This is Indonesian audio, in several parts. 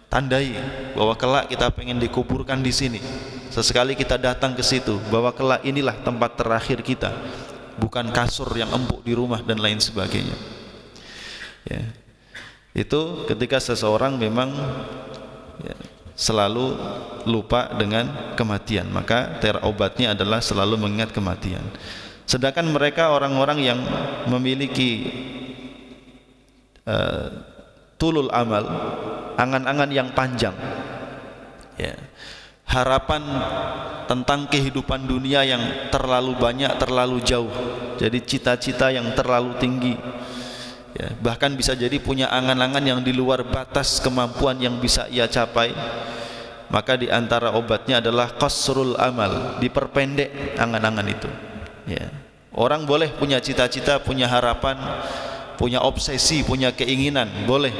tandai bahwa kelak kita pengen dikuburkan di sini. Sesekali kita datang ke situ, bahwa kelak inilah tempat terakhir kita, bukan kasur yang empuk di rumah dan lain sebagainya. Ya. Itu ketika seseorang memang ya, selalu lupa dengan kematian, maka obatnya adalah selalu mengingat kematian. Sedangkan mereka orang-orang yang memiliki tulul amal, angan-angan yang panjang, ya, harapan tentang kehidupan dunia yang terlalu banyak, terlalu jauh, jadi cita-cita yang terlalu tinggi, ya, bahkan bisa jadi punya angan-angan yang di luar batas kemampuan yang bisa ia capai. Maka di antara obatnya adalah qasrul amal, diperpendek angan-angan itu. Ya. Orang boleh punya cita-cita, punya harapan, punya obsesi, punya keinginan, boleh.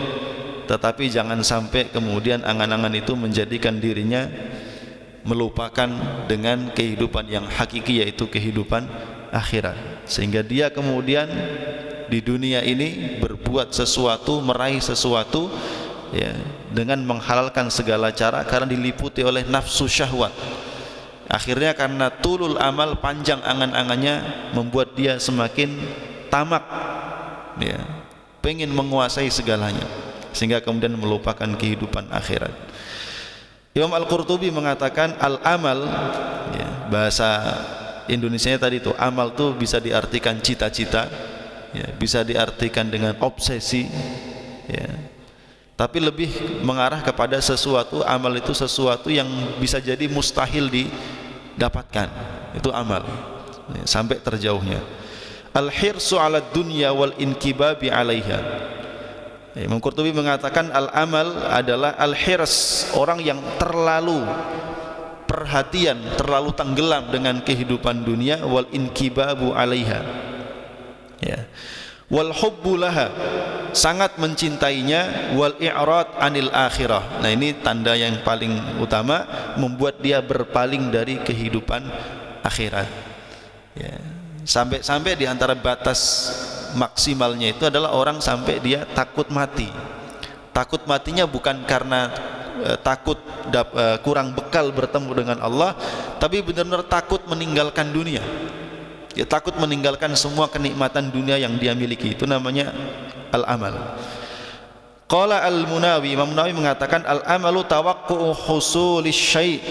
Tetapi jangan sampai kemudian angan-angan itu menjadikan dirinya melupakan dengan kehidupan yang hakiki, yaitu kehidupan akhirat. Sehingga dia kemudian di dunia ini berbuat sesuatu, meraih sesuatu, ya, dengan menghalalkan segala cara karena diliputi oleh nafsu syahwat. Akhirnya karena tulul amal, panjang angan-angannya, membuat dia semakin tamak, ya, pengen menguasai segalanya, sehingga kemudian melupakan kehidupan akhirat. Imam Al-Qurtubi mengatakan al-amal, ya, bahasa Indonesianya tadi itu amal tuh bisa diartikan cita-cita, ya, bisa diartikan dengan obsesi, ya, tapi lebih mengarah kepada sesuatu. Amal itu sesuatu yang bisa jadi mustahil didapatkan, itu amal, ya, sampai terjauhnya. Al-hirsu 'ala dunya wal inkibabi 'alaiha. Imam Qurtubi mengatakan al-amal adalah al-hirs, orang yang terlalu perhatian, terlalu tenggelam dengan kehidupan dunia, wal inkibabu 'alaiha, ya, wal hubbu laha, sangat mencintainya, wal i'rad anil akhirah. Nah, ini tanda yang paling utama, membuat dia berpaling dari kehidupan akhirat, ya. Sampai di antara batas maksimalnya itu adalah orang sampai dia takut mati. Takut matinya bukan karena takut kurang bekal bertemu dengan Allah, tapi benar-benar takut meninggalkan dunia. Ya, takut meninggalkan semua kenikmatan dunia yang dia miliki. Itu namanya al-amal. Qala al-Munawi, Imam Munawi mengatakan al-amalu tawaqqu'u husulis syai'.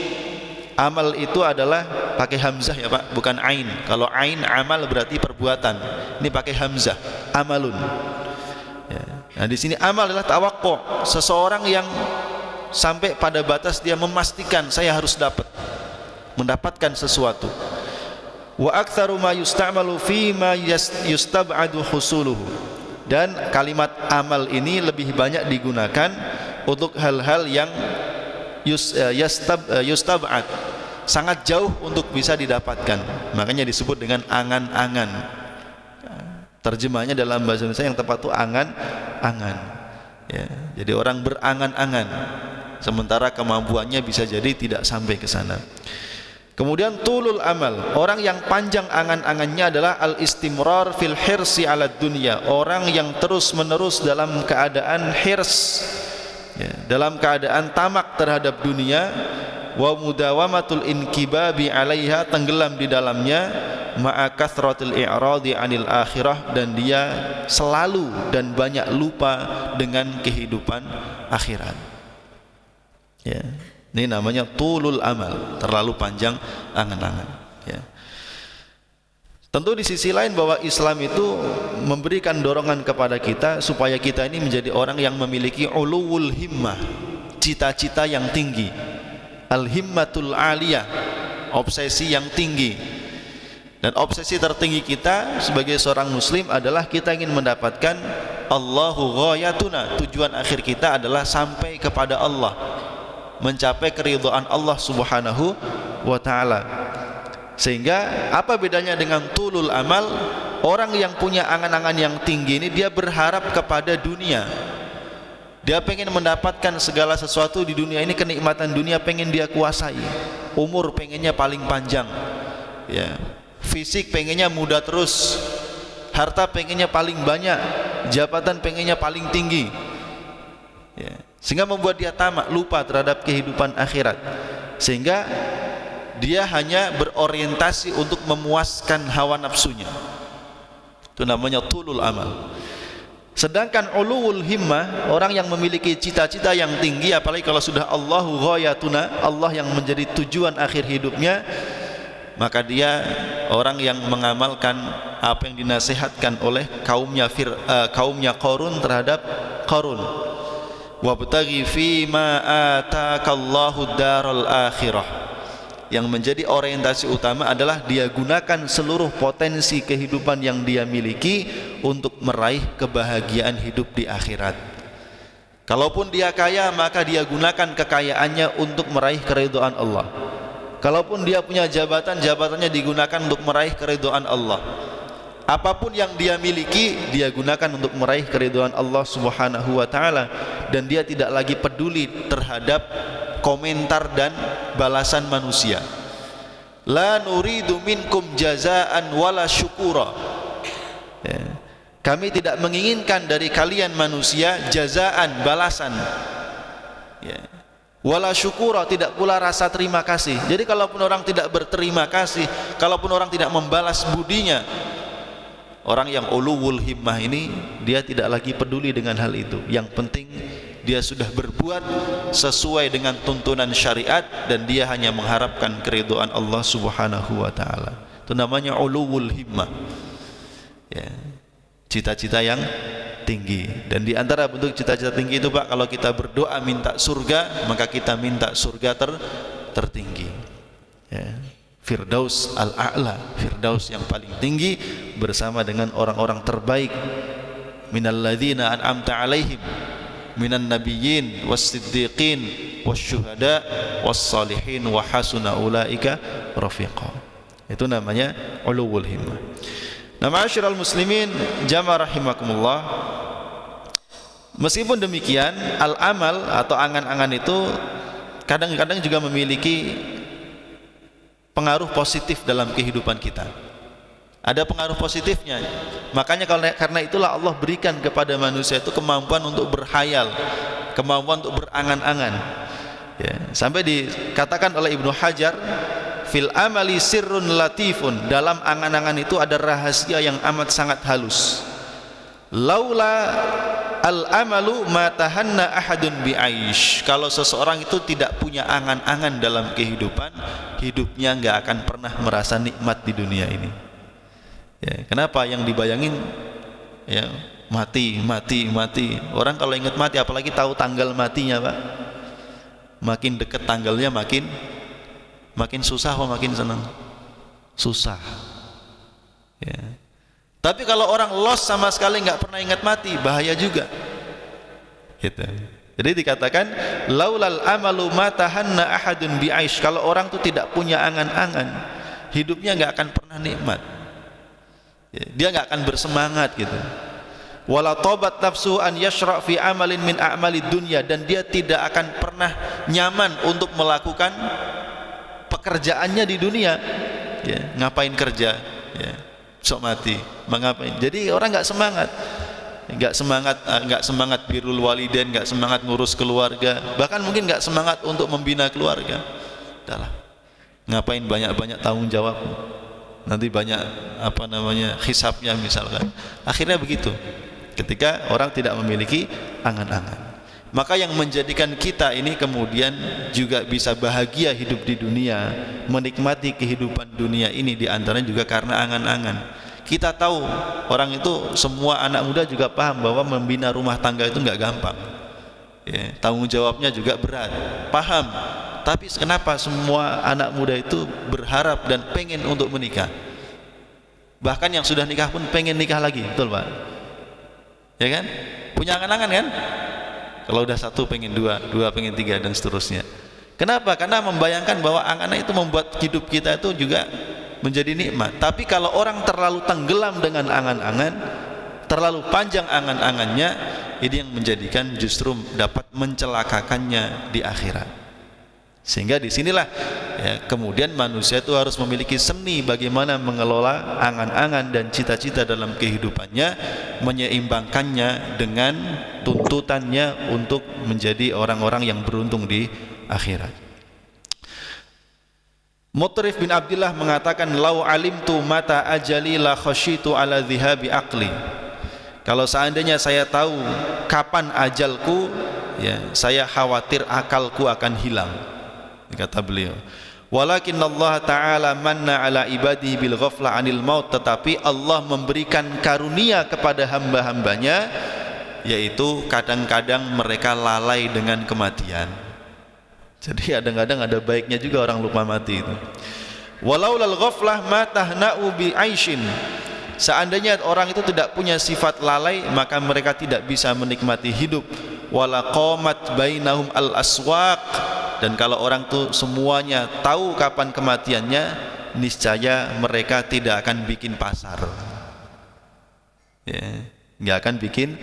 Amal itu adalah pakai hamzah, ya Pak, bukan ain. Kalau ain amal berarti perbuatan. Ini pakai hamzah, amalun. Ya. Nah, di sini amal adalah tawaqqu', seseorang yang sampai pada batas dia memastikan saya harus mendapatkan sesuatu. Wa aktsaru ma yusta'malu fi ma yustab'adu husuluhu. Dan kalimat amal ini lebih banyak digunakan untuk hal-hal yang yustab'ad, sangat jauh untuk bisa didapatkan. Makanya disebut dengan angan-angan. Terjemahnya dalam bahasa Indonesia yang tepat itu angan-angan, ya. Jadi orang berangan-angan, sementara kemampuannya bisa jadi tidak sampai ke sana. Kemudian tulul amal, orang yang panjang angan-angannya adalah al-istimrar fil hirsi 'ala dunya, orang yang terus-menerus dalam keadaan hirs, ya, dalam keadaan tamak terhadap dunia, wa mudawamatul inkibabi 'alaiha, tenggelam di dalamnya, ma'a kathratil i'radi 'anil akhirah, dan dia selalu dan banyak lupa dengan kehidupan akhirat, ya. Ini namanya tulul amal, terlalu panjang angan-angan, ya. Tentu di sisi lain bahwa Islam itu memberikan dorongan kepada kita supaya kita ini menjadi orang yang memiliki uluwul himmah, cita-cita yang tinggi, al-himmatul aliyah, obsesi yang tinggi. Dan obsesi tertinggi kita sebagai seorang muslim adalah kita ingin mendapatkan Allahu ghayatuna, tujuan akhir kita adalah sampai kepada Allah, mencapai keridhaan Allah Subhanahu wa ta'ala. Sehingga apa bedanya dengan tulul amal? Orang yang punya angan-angan yang tinggi ini dia berharap kepada dunia. Dia pengen mendapatkan segala sesuatu di dunia ini, kenikmatan dunia pengen dia kuasai. Umur pengennya paling panjang, ya. Fisik pengennya muda terus. Harta pengennya paling banyak. Jabatan pengennya paling tinggi, ya. sehingga membuat dia tamak, lupa terhadap kehidupan akhirat, sehingga dia hanya berorientasi untuk memuaskan hawa nafsunya. Itu namanya tulul amal. Sedangkan uluwul himmah, orang yang memiliki cita-cita yang tinggi, apalagi kalau sudah Allahu ghayatuna, Allah yang menjadi tujuan akhir hidupnya, maka dia orang yang mengamalkan apa yang dinasihatkan oleh kaumnya Qarun terhadap Qarun. Wabtaghi fima atakallahu daral akhirah. Yang menjadi orientasi utama adalah dia gunakan seluruh potensi kehidupan yang dia miliki untuk meraih kebahagiaan hidup di akhirat. Kalaupun dia kaya, maka dia gunakan kekayaannya untuk meraih keridhaan Allah. Kalaupun dia punya jabatan, jabatannya digunakan untuk meraih keridhaan Allah. Apapun yang dia miliki, dia gunakan untuk meraih keridhaan Allah Subhanahu wa taala, dan dia tidak lagi peduli terhadap komentar dan balasan manusia. La nuridu minkum jazaan wala syukura. Ya. Kami tidak menginginkan dari kalian manusia jazaan, balasan. Ya. Wala syukura, tidak pula rasa terima kasih. Jadi kalaupun orang tidak berterima kasih, kalaupun orang tidak membalas budinya, orang yang uluwul himmah ini, dia tidak lagi peduli dengan hal itu. Yang penting dia sudah berbuat sesuai dengan tuntunan syariat, dan dia hanya mengharapkan keridhaan Allah Subhanahu wa taala. Itu namanya uluwul himmah. Ya. Cita-cita yang tinggi. Dan di antara bentuk cita-cita tinggi itu, Pak, kalau kita berdoa minta surga, maka kita minta surga tertinggi. Ya. Firdaus al-a'la, Firdaus yang paling tinggi bersama dengan orang-orang terbaik, minalladzina an'amta alaihim minan nabiyyin was-siddiqin wasyuhada was-salihin wa hasuna ulaika rafiqa. Itu namanya uluwul himmah. Nah, ma'asyiral muslimin jamaah rahimakumullah, meskipun demikian, al-amal atau angan-angan itu kadang-kadang juga memiliki pengaruh positif dalam kehidupan kita. Ada pengaruh positifnya. Makanya karena itulah Allah berikan kepada manusia itu kemampuan untuk berhayal, kemampuan untuk berangan-angan. Ya, sampai dikatakan oleh Ibnu Hajar, fil amali sirrun latifun, dalam angan-angan itu ada rahasia yang amat sangat halus. Laula al-amalu ma tahanna ahadun bi'aish. Kalau seseorang itu tidak punya angan-angan dalam kehidupan, hidupnya enggak akan pernah merasa nikmat di dunia ini. Ya, kenapa? Yang dibayangin ya mati. Orang kalau ingat mati, apalagi tahu tanggal matinya, Pak, makin dekat tanggalnya makin susah atau makin senang? Susah. Ya. Tapi kalau orang lost sama sekali nggak pernah ingat mati, bahaya juga. Gitu. Jadi dikatakan laulal amalu matahanna ahadun bi'aish. Kalau orang itu tidak punya angan-angan, hidupnya nggak akan pernah nikmat. Ya, dia nggak akan bersemangat gitu. Wala tobat nafsu an yashra' fi amalin min a'malid dunya, dan dia tidak akan pernah nyaman untuk melakukan pekerjaannya di dunia. Ya, ngapain kerja? Ya, sok mati, mengapain? Jadi orang nggak semangat birrul walidain, nggak semangat ngurus keluarga, bahkan mungkin nggak semangat untuk membina keluarga. Udahlah, ngapain banyak-banyak tanggung jawab? Nanti banyak hisabnya misalkan. Akhirnya begitu. Ketika orang tidak memiliki angan-angan, maka yang menjadikan kita ini kemudian juga bisa bahagia hidup di dunia, menikmati kehidupan dunia ini, diantaranya juga karena angan-angan. Kita tahu orang itu, semua anak muda juga paham bahwa membina rumah tangga itu nggak gampang. Ya, tanggung jawabnya juga berat. Paham. Tapi kenapa semua anak muda itu berharap dan pengen untuk menikah? Bahkan yang sudah nikah pun pengen nikah lagi, betul Pak? Ya kan? Punya angan-angan kan? Kalau udah satu pengen dua pengen tiga, dan seterusnya. Kenapa? Karena membayangkan bahwa angan-angan itu membuat hidup kita itu juga menjadi nikmat. Tapi kalau orang terlalu tenggelam dengan angan-angan, terlalu panjang angan-angannya, ini yang menjadikan justru dapat mencelakakannya di akhirat. Sehingga disinilah ya, kemudian manusia itu harus memiliki seni bagaimana mengelola angan-angan dan cita-cita dalam kehidupannya, menyeimbangkannya dengan tuntutannya untuk menjadi orang-orang yang beruntung di akhirat. Mutrif bin Abdullah mengatakan, lau alimtu mata ajali la khasyitu ala dhihabi aqli. Kalau seandainya saya tahu kapan ajalku, ya, saya khawatir akalku akan hilang, kata beliau. Walakin Allah Ta'ala manna ala ibadihi bil ghaflah anil maut, tetapi Allah memberikan karunia kepada hamba-hambanya, yaitu kadang-kadang mereka lalai dengan kematian. Jadi kadang-kadang ada baiknya juga orang lupa mati itu. Walau lal ghaflah ma tahna'u bi aishin. Seandainya orang itu tidak punya sifat lalai, maka mereka tidak bisa menikmati hidup. Wala qamat bainahum al aswaq. Dan kalau orang itu semuanya tahu kapan kematiannya, niscaya mereka tidak akan bikin pasar, ya, nggak akan bikin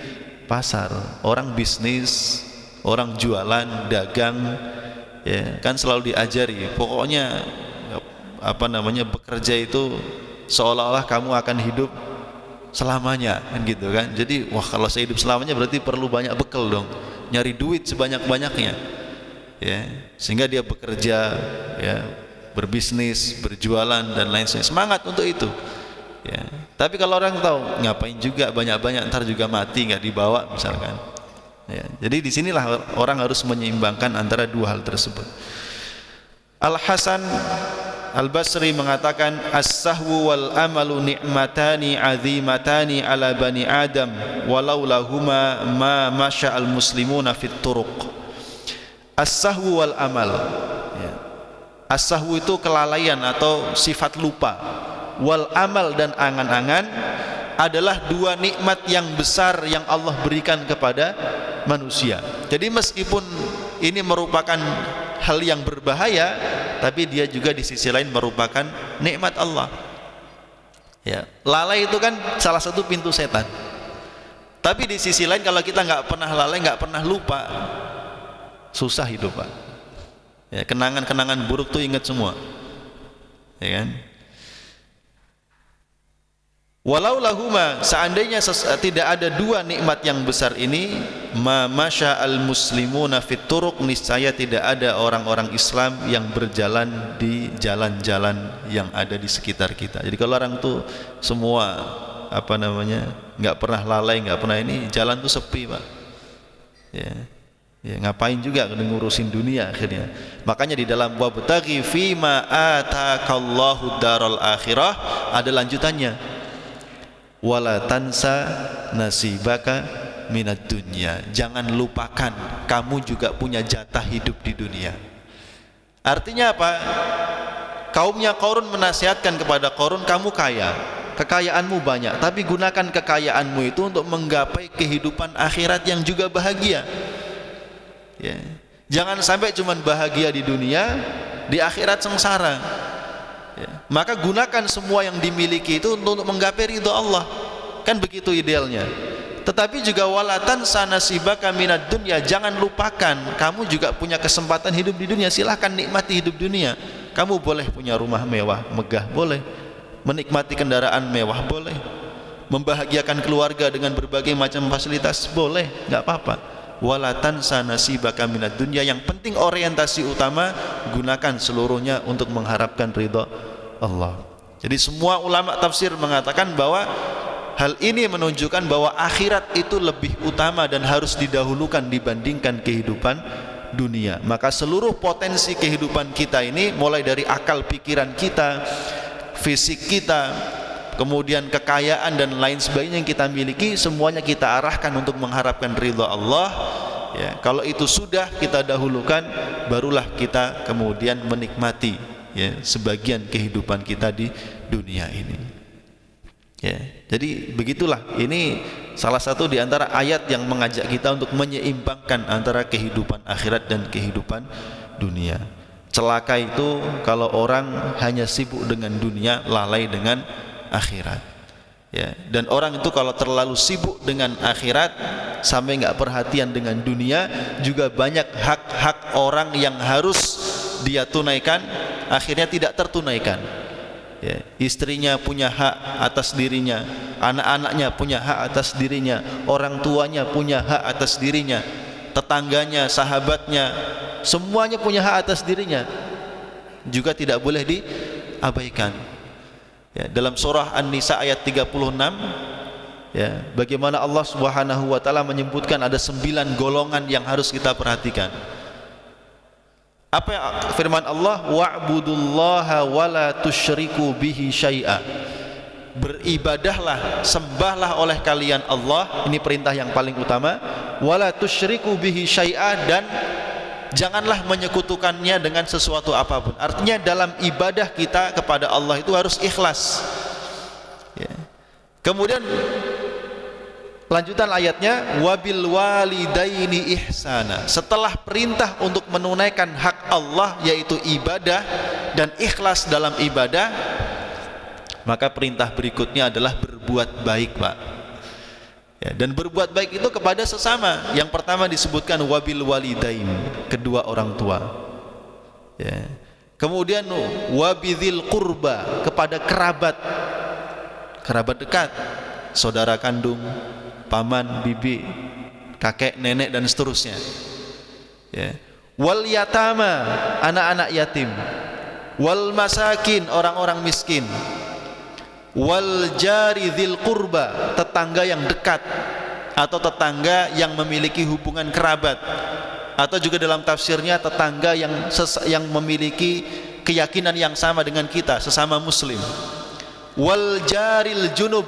pasar. Orang bisnis, orang jualan, dagang, ya, kan selalu diajari, pokoknya apa namanya, bekerja itu seolah-olah kamu akan hidup selamanya, kan gitu kan. Jadi wah, kalau saya hidup selamanya berarti perlu banyak bekal dong, nyari duit sebanyak-banyaknya, ya, sehingga dia bekerja, ya, berbisnis, berjualan dan lain sebagainya, semangat untuk itu, ya. Tapi kalau orang tahu ngapain juga banyak-banyak, ntar juga mati nggak dibawa misalkan, ya. Jadi disinilah orang harus menyeimbangkan antara dua hal tersebut. Al-Hasan Al-Basri mengatakan, as-sahwu wal amalu ni'matani azimatani ala bani Adam walau lahuma ma masya al-muslimuna fit turuq. As-sahwu wal amal, ya. As-sahwu itu kelalaian atau sifat lupa. Wal amal dan angan-angan adalah dua nikmat yang besar yang Allah berikan kepada manusia. Jadi meskipun ini merupakan hal yang berbahaya, tapi dia juga di sisi lain merupakan nikmat Allah, ya. Lalai itu kan salah satu pintu setan. Tapi di sisi lain kalau kita nggak pernah lalai, nggak pernah lupa, susah hidup, Pak. Ya, kenangan-kenangan buruk tuh ingat semua, ya kan. Walau lahuma, seandainya tidak ada dua nikmat yang besar ini, ma masya al muslimuna fit turuq, niscaya tidak ada orang-orang Islam yang berjalan di jalan-jalan yang ada di sekitar kita. Jadi kalau orang tuh semua apa namanya, nggak pernah lalai, nggak pernah ini, jalan tuh sepi, Pak, ya. Ya, ngapain juga ngurusin dunia akhirnya. Makanya di dalam wabtaghi fima atakallahu daral akhirah ada lanjutannya, wala tansa nasibaka minad dunya. Jangan lupakan kamu juga punya jatah hidup di dunia. Artinya apa? Kaumnya Qarun menasihatkan kepada Qarun, kamu kaya, kekayaanmu banyak, tapi gunakan kekayaanmu itu untuk menggapai kehidupan akhirat yang juga bahagia, ya. Jangan sampai cuma bahagia di dunia, di akhirat sengsara, ya. Maka gunakan semua yang dimiliki itu untuk menggapai ridho Allah, kan begitu idealnya. Tetapi juga walatan sanasibaka minad dunya, jangan lupakan kamu juga punya kesempatan hidup di dunia. Silahkan nikmati hidup dunia. Kamu boleh punya rumah mewah, megah, boleh menikmati kendaraan mewah, boleh membahagiakan keluarga dengan berbagai macam fasilitas, boleh, nggak apa-apa. Walatan sanasibaka minad dunya, yang penting orientasi utama gunakan seluruhnya untuk mengharapkan ridho Allah. Jadi semua ulama tafsir mengatakan bahwa hal ini menunjukkan bahwa akhirat itu lebih utama dan harus didahulukan dibandingkan kehidupan dunia. Maka seluruh potensi kehidupan kita ini, mulai dari akal pikiran kita, fisik kita, kemudian kekayaan dan lain sebagainya yang kita miliki, semuanya kita arahkan untuk mengharapkan ridha Allah, ya. Kalau itu sudah kita dahulukan, barulah kita kemudian menikmati, ya, sebagian kehidupan kita di dunia ini, ya. Jadi begitulah, ini salah satu di antara ayat yang mengajak kita untuk menyeimbangkan antara kehidupan akhirat dan kehidupan dunia. Celaka itu kalau orang hanya sibuk dengan dunia, lalai dengan akhirat, ya. Dan orang itu kalau terlalu sibuk dengan akhirat sampai nggak perhatian dengan dunia, juga banyak hak-hak orang yang harus dia tunaikan, akhirnya tidak tertunaikan. Ya, istrinya punya hak atas dirinya, anak-anaknya punya hak atas dirinya, orang tuanya punya hak atas dirinya, tetangganya, sahabatnya, semuanya punya hak atas dirinya, juga tidak boleh diabaikan. Ya, dalam surah An-Nisa ayat 36, ya, bagaimana Allah Subhanahu wa taala menyebutkan ada 9 golongan yang harus kita perhatikan. Apa yang firman Allah, wa'budullaha wa la tusyriku bihi syai'a. Beribadahlah, sembahlah oleh kalian Allah, ini perintah yang paling utama, wa la tusyriku bihi syai'a, dan janganlah menyekutukannya dengan sesuatu apapun. Artinya dalam ibadah kita kepada Allah itu harus ikhlas. Ya. Kemudian lanjutan ayatnya, wabil walidaini ihsana. Setelah perintah untuk menunaikan hak Allah yaitu ibadah dan ikhlas dalam ibadah, maka perintah berikutnya adalah berbuat baik, Pak. Ya, dan berbuat baik itu kepada sesama. Yang pertama disebutkan wabil walidain, kedua orang tua. Ya. Kemudian wabidhil qurba, kepada kerabat dekat, saudara kandung, paman, bibi, kakek, nenek, dan seterusnya. Ya. Wal yatama, anak-anak yatim. Wal masakin, orang-orang miskin. Wal jari dzil qurba, tetangga yang dekat atau tetangga yang memiliki hubungan kerabat, atau juga dalam tafsirnya tetangga yang memiliki keyakinan yang sama dengan kita, sesama muslim. Wal jaril junub,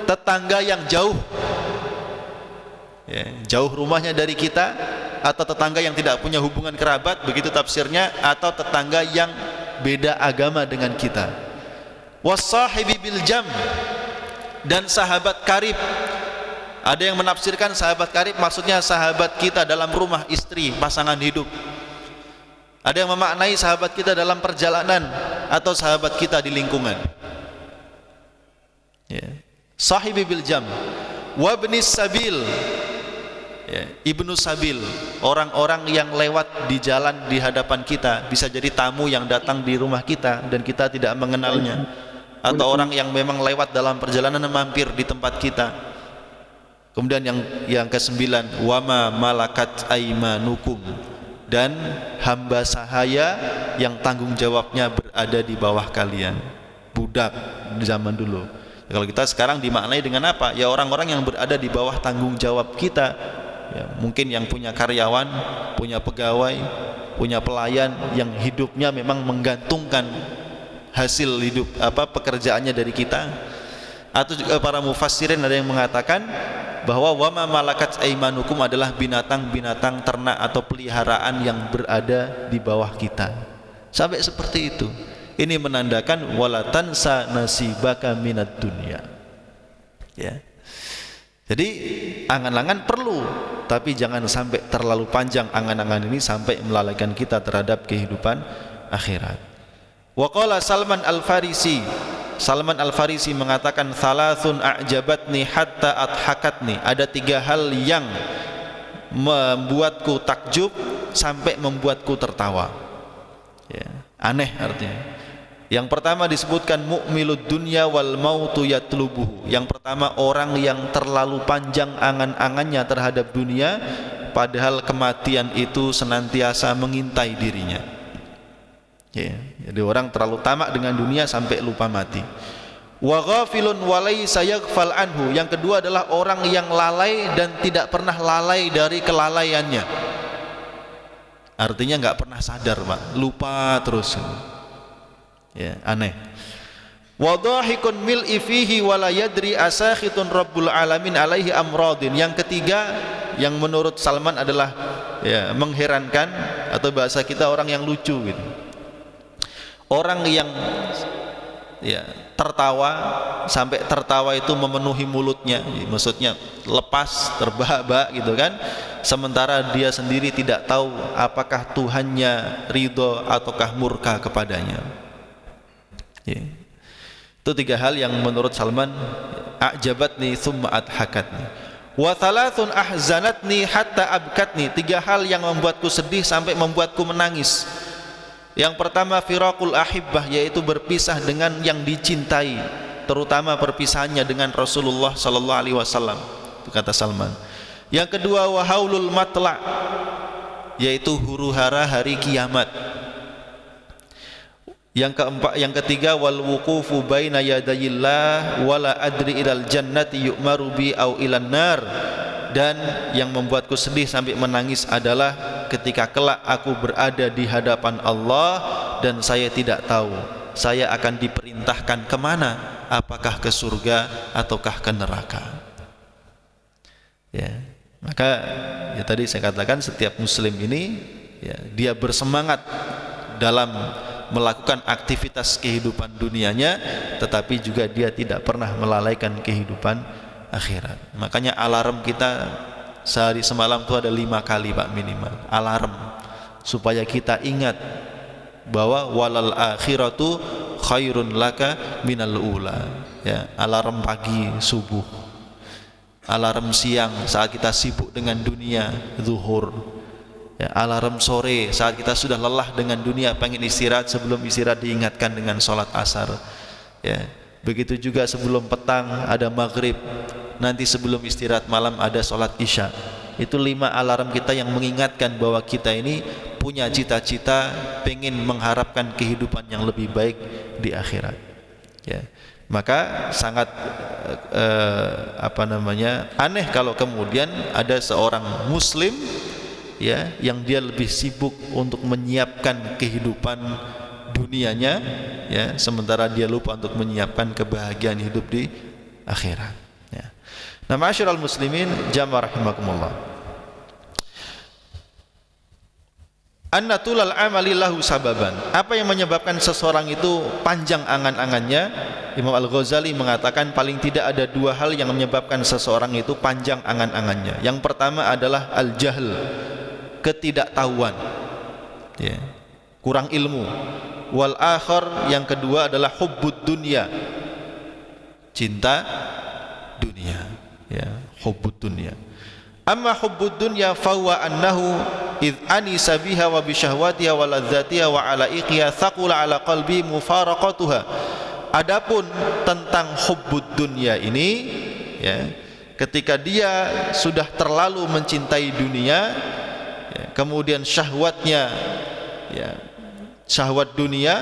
tetangga yang jauh, ya, jauh rumahnya dari kita, atau tetangga yang tidak punya hubungan kerabat, begitu tafsirnya, atau tetangga yang beda agama dengan kita. Wassahibi bil jam, dan sahabat karib. Ada yang menafsirkan sahabat karib maksudnya sahabat kita dalam rumah, istri, pasangan hidup. Ada yang memaknai sahabat kita dalam perjalanan atau sahabat kita di lingkungan. Ya. Sahibi bil jam, wabnis sabil, ya, ibnu sabil, orang-orang yang lewat di jalan di hadapan kita, bisa jadi tamu yang datang di rumah kita dan kita tidak mengenalnya, atau orang yang memang lewat dalam perjalanan mampir di tempat kita. Kemudian yang ke-9, wama malakat aimanukum, dan hamba sahaya yang tanggung jawabnya berada di bawah kalian, budak di zaman dulu. Kalau kita sekarang dimaknai dengan apa? Ya, orang-orang yang berada di bawah tanggung jawab kita. Ya, mungkin yang punya karyawan, punya pegawai, punya pelayan yang hidupnya memang menggantungkan hasil hidup pekerjaannya dari kita. Atau juga para mufassirin ada yang mengatakan bahwa wama malakat aimanukum adalah binatang-binatang ternak atau peliharaan yang berada di bawah kita. Sampai seperti itu. Ini menandakan wala tansa nasibaka minad dunya. Ya. Jadi angan-angan perlu, tapi jangan sampai terlalu panjang angan-angan ini sampai melalaikan kita terhadap kehidupan akhirat. Wa qala Salman Al-Farisi, Salman Al-Farisi mengatakan, thalathun a'jabatni hatta adhakatni. Ada 3 hal yang membuatku takjub sampai membuatku tertawa. Ya, aneh artinya. Yang pertama disebutkan mu'milud dunya wal mautu yatlubuhu. Yang pertama, orang yang terlalu panjang angan-angannya terhadap dunia, padahal kematian itu senantiasa mengintai dirinya. Ya, jadi orang terlalu tamak dengan dunia sampai lupa mati. Wa ghafilun walaysa yaghfal anhu. Yang kedua adalah orang yang lalai dan tidak pernah lalai dari kelalaiannya. Artinya nggak pernah sadar, Pak, lupa terus. Ya, aneh. Wadhahikun mil'i fihi wala yadri asakhitun rabbul alamin alaihi amradin. Yang ketiga yang menurut Salman adalah ya, mengherankan, atau bahasa kita orang yang lucu gitu. Orang yang ya tertawa sampai tertawa itu memenuhi mulutnya, maksudnya lepas, terbahak-bahak gitu kan, sementara dia sendiri tidak tahu apakah Tuhannya ridho ataukah murka kepadanya. Ya. Itu 3 hal yang menurut Salman a'jabatni thumma adhakatni. Wa thalathun ahzanatni hatta abkatni. 3 hal yang membuatku sedih sampai membuatku menangis. Yang pertama firaqul ahibbah, yaitu berpisah dengan yang dicintai, terutama perpisahannya dengan Rasulullah sallallahu alaihi wasallam, kata Salman. Yang kedua wahaulul matla', yaitu huru-hara hari kiamat. Yang ketiga wal wuqufu baina yadayillah wala adri ilal jannati yu'maru bi au ilan nar. Dan yang membuatku sedih sampai menangis adalah ketika kelak aku berada di hadapan Allah dan saya tidak tahu saya akan diperintahkan kemana, apakah ke surga ataukah ke neraka. Ya, maka ya tadi saya katakan setiap muslim ini ya, dia bersemangat dalam melakukan aktivitas kehidupan dunianya, tetapi juga dia tidak pernah melalaikan kehidupan akhirat. Makanya alarm kita sehari semalam itu ada 5 kali Pak minimal alarm, supaya kita ingat bahwa walal akhiratu khairun laka minal ula. Ya, alarm pagi subuh, alarm siang saat kita sibuk dengan dunia zuhur, ya, alarm sore saat kita sudah lelah dengan dunia pengen istirahat, sebelum istirahat diingatkan dengan sholat asar. Ya, begitu juga sebelum petang ada maghrib, nanti sebelum istirahat malam ada sholat isya. Itu 5 alarm kita yang mengingatkan bahwa kita ini punya cita-cita pengen mengharapkan kehidupan yang lebih baik di akhirat. Ya, maka sangat aneh kalau kemudian ada seorang muslim ya yang dia lebih sibuk untuk menyiapkan kehidupan dunianya ya, sementara dia lupa untuk menyiapkan kebahagiaan hidup di akhirat. Ya. Nah, ma'asyiral muslimin jamaah rahimakumullah, anna tulal amali lahu sababan. Apa yang menyebabkan seseorang itu panjang angan-angannya? Imam Al-Ghazali mengatakan paling tidak ada 2 hal yang menyebabkan seseorang itu panjang angan-angannya. Yang pertama adalah al-jahl, ketidaktahuan, ya, kurang ilmu. Wal akhar, yang kedua adalah hubbud dunya, cinta dunia, ya, hubbud dunya. Amma hubbud dunya fahuwa annahu idh anisa biha wa bi syahwatiha wa ladzatiha wa ala iqiha thaqula ala qalbi mufaraqatuha. Adapun tentang hubbud dunya ini ya, ketika dia sudah terlalu mencintai dunia ya, kemudian syahwatnya ya, syahwat dunia,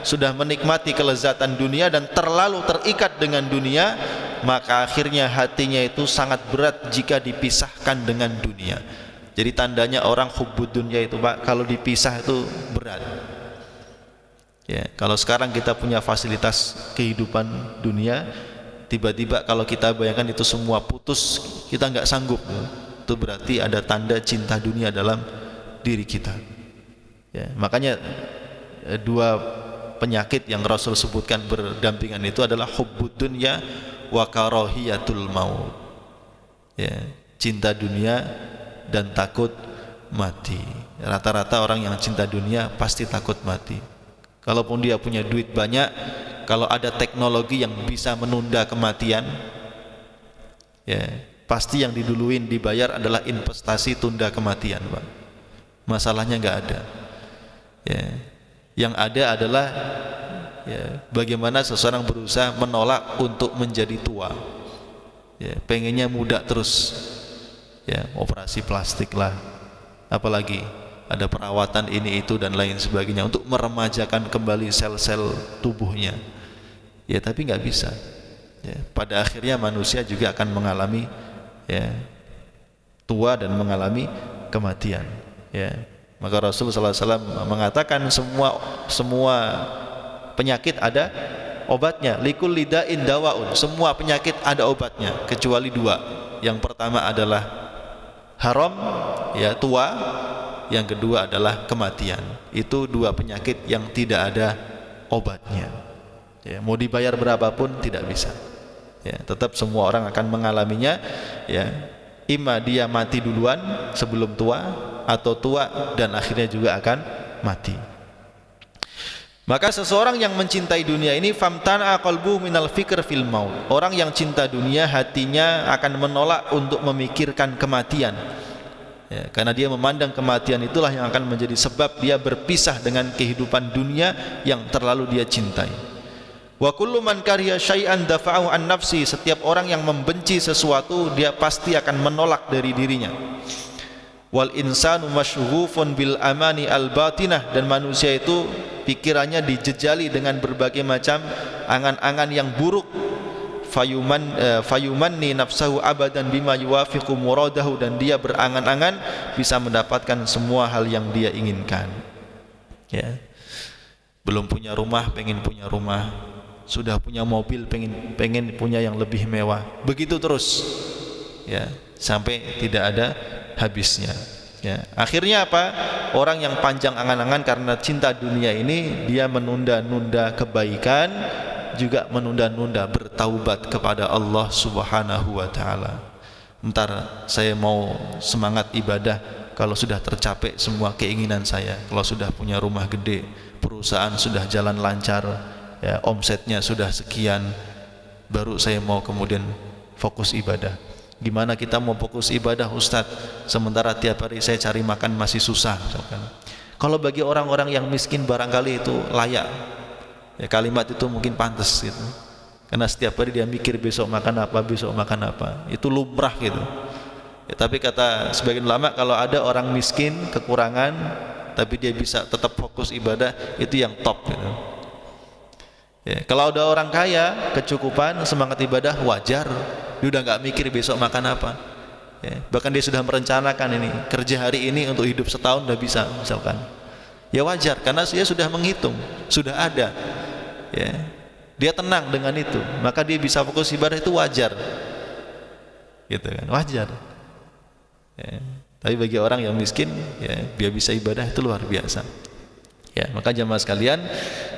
sudah menikmati kelezatan dunia dan terlalu terikat dengan dunia, maka akhirnya hatinya itu sangat berat jika dipisahkan dengan dunia. Jadi tandanya orang hubbud dunya itu Pak, kalau dipisah itu berat. Ya, kalau sekarang kita punya fasilitas kehidupan dunia, tiba-tiba kalau kita bayangkan itu semua putus, kita nggak sanggup. Itu berarti ada tanda cinta dunia dalam diri kita. Ya, makanya 2 penyakit yang Rasul sebutkan berdampingan itu adalah hubbud dunya wa karahiyatul maut. Ya, cinta dunia dan takut mati. Rata-rata orang yang cinta dunia pasti takut mati. Kalaupun dia punya duit banyak, kalau ada teknologi yang bisa menunda kematian, ya, pasti yang diduluin dibayar adalah investasi tunda kematian, Pak. Masalahnya nggak ada. Ya, yang ada adalah ya, bagaimana seseorang berusaha menolak untuk menjadi tua. Ya, pengennya muda terus. Ya, operasi plastik lah, apalagi ada perawatan ini itu dan lain sebagainya untuk meremajakan kembali sel-sel tubuhnya. Ya, tapi nggak bisa. Ya, pada akhirnya manusia juga akan mengalami ya, tua dan mengalami kematian. Ya, maka Rasulullah SAW mengatakan semua penyakit ada obatnya. Likul lidain dawaun, semua penyakit ada obatnya kecuali 2. Yang pertama adalah haram, ya, tua. Yang kedua adalah kematian. Itu 2 penyakit yang tidak ada obatnya. Ya, mau dibayar berapapun tidak bisa. Ya, tetap semua orang akan mengalaminya. Ya, ima dia mati duluan sebelum tua, atau tua dan akhirnya juga akan mati. Maka seseorang yang mencintai dunia ini famtana qalbuhu minal fikr fil maut. Orang yang cinta dunia hatinya akan menolak untuk memikirkan kematian. Ya, karena dia memandang kematian itulah yang akan menjadi sebab dia berpisah dengan kehidupan dunia yang terlalu dia cintai. Wa kullu man kariha syai'an dafa'ahu an nafsi, setiap orang yang membenci sesuatu dia pasti akan menolak dari dirinya. Wal insanu masyghufun bil amani al batinah, dan manusia itu pikirannya dijejali dengan berbagai macam angan-angan yang buruk. Fayumanni nafsahu abadan bima yuwafiqu muradahu, dan dia berangan-angan bisa mendapatkan semua hal yang dia inginkan. Ya. Belum punya rumah pengen punya rumah, sudah punya mobil pengen punya yang lebih mewah. Begitu terus. Ya, sampai tidak ada habisnya. Ya. Akhirnya apa? Orang yang panjang angan-angan karena cinta dunia ini, dia menunda-nunda kebaikan, juga menunda-nunda bertaubat kepada Allah Subhanahu wa taala. Entar saya mau semangat ibadah kalau sudah tercapai semua keinginan saya, kalau sudah punya rumah gede, perusahaan sudah jalan lancar, ya, omsetnya sudah sekian, baru saya mau kemudian fokus ibadah. Gimana kita mau fokus ibadah, Ustadz, sementara tiap hari saya cari makan masih susah, misalkan. Kalau bagi orang-orang yang miskin barangkali itu layak, ya, kalimat itu mungkin pantas gitu, karena setiap hari dia mikir besok makan apa, besok makan apa, itu lumrah gitu. Ya, tapi kata sebagian ulama, kalau ada orang miskin kekurangan tapi dia bisa tetap fokus ibadah, itu yang top gitu. Ya, kalau ada orang kaya kecukupan semangat ibadah, wajar, dia udah nggak mikir besok makan apa. Ya, bahkan dia sudah merencanakan ini, kerja hari ini untuk hidup setahun udah bisa misalkan. Ya wajar, karena dia sudah menghitung, sudah ada. Ya, dia tenang dengan itu, maka dia bisa fokus ibadah, itu wajar, gitu kan, wajar. Ya, tapi bagi orang yang miskin, ya, dia bisa ibadah itu luar biasa. Ya, maka jamaah sekalian,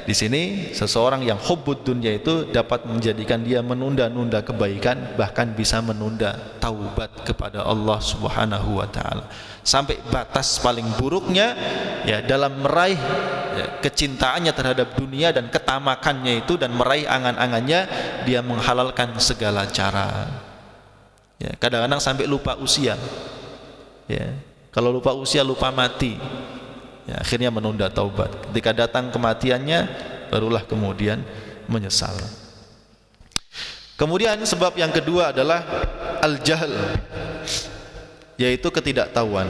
di sini seseorang yang hubbud dunya itu dapat menjadikan dia menunda-nunda kebaikan, bahkan bisa menunda taubat kepada Allah Subhanahu wa taala. Sampai batas paling buruknya, ya, dalam meraih, ya, kecintaannya terhadap dunia dan ketamakannya itu, dan meraih angan-angannya, dia menghalalkan segala cara. Ya, kadang-kadang sampai lupa usia. Ya, kalau lupa usia, lupa mati. Ya, akhirnya menunda taubat. Ketika datang kematiannya, barulah kemudian menyesal. Kemudian sebab yang kedua adalah al-jahl, yaitu ketidaktahuan.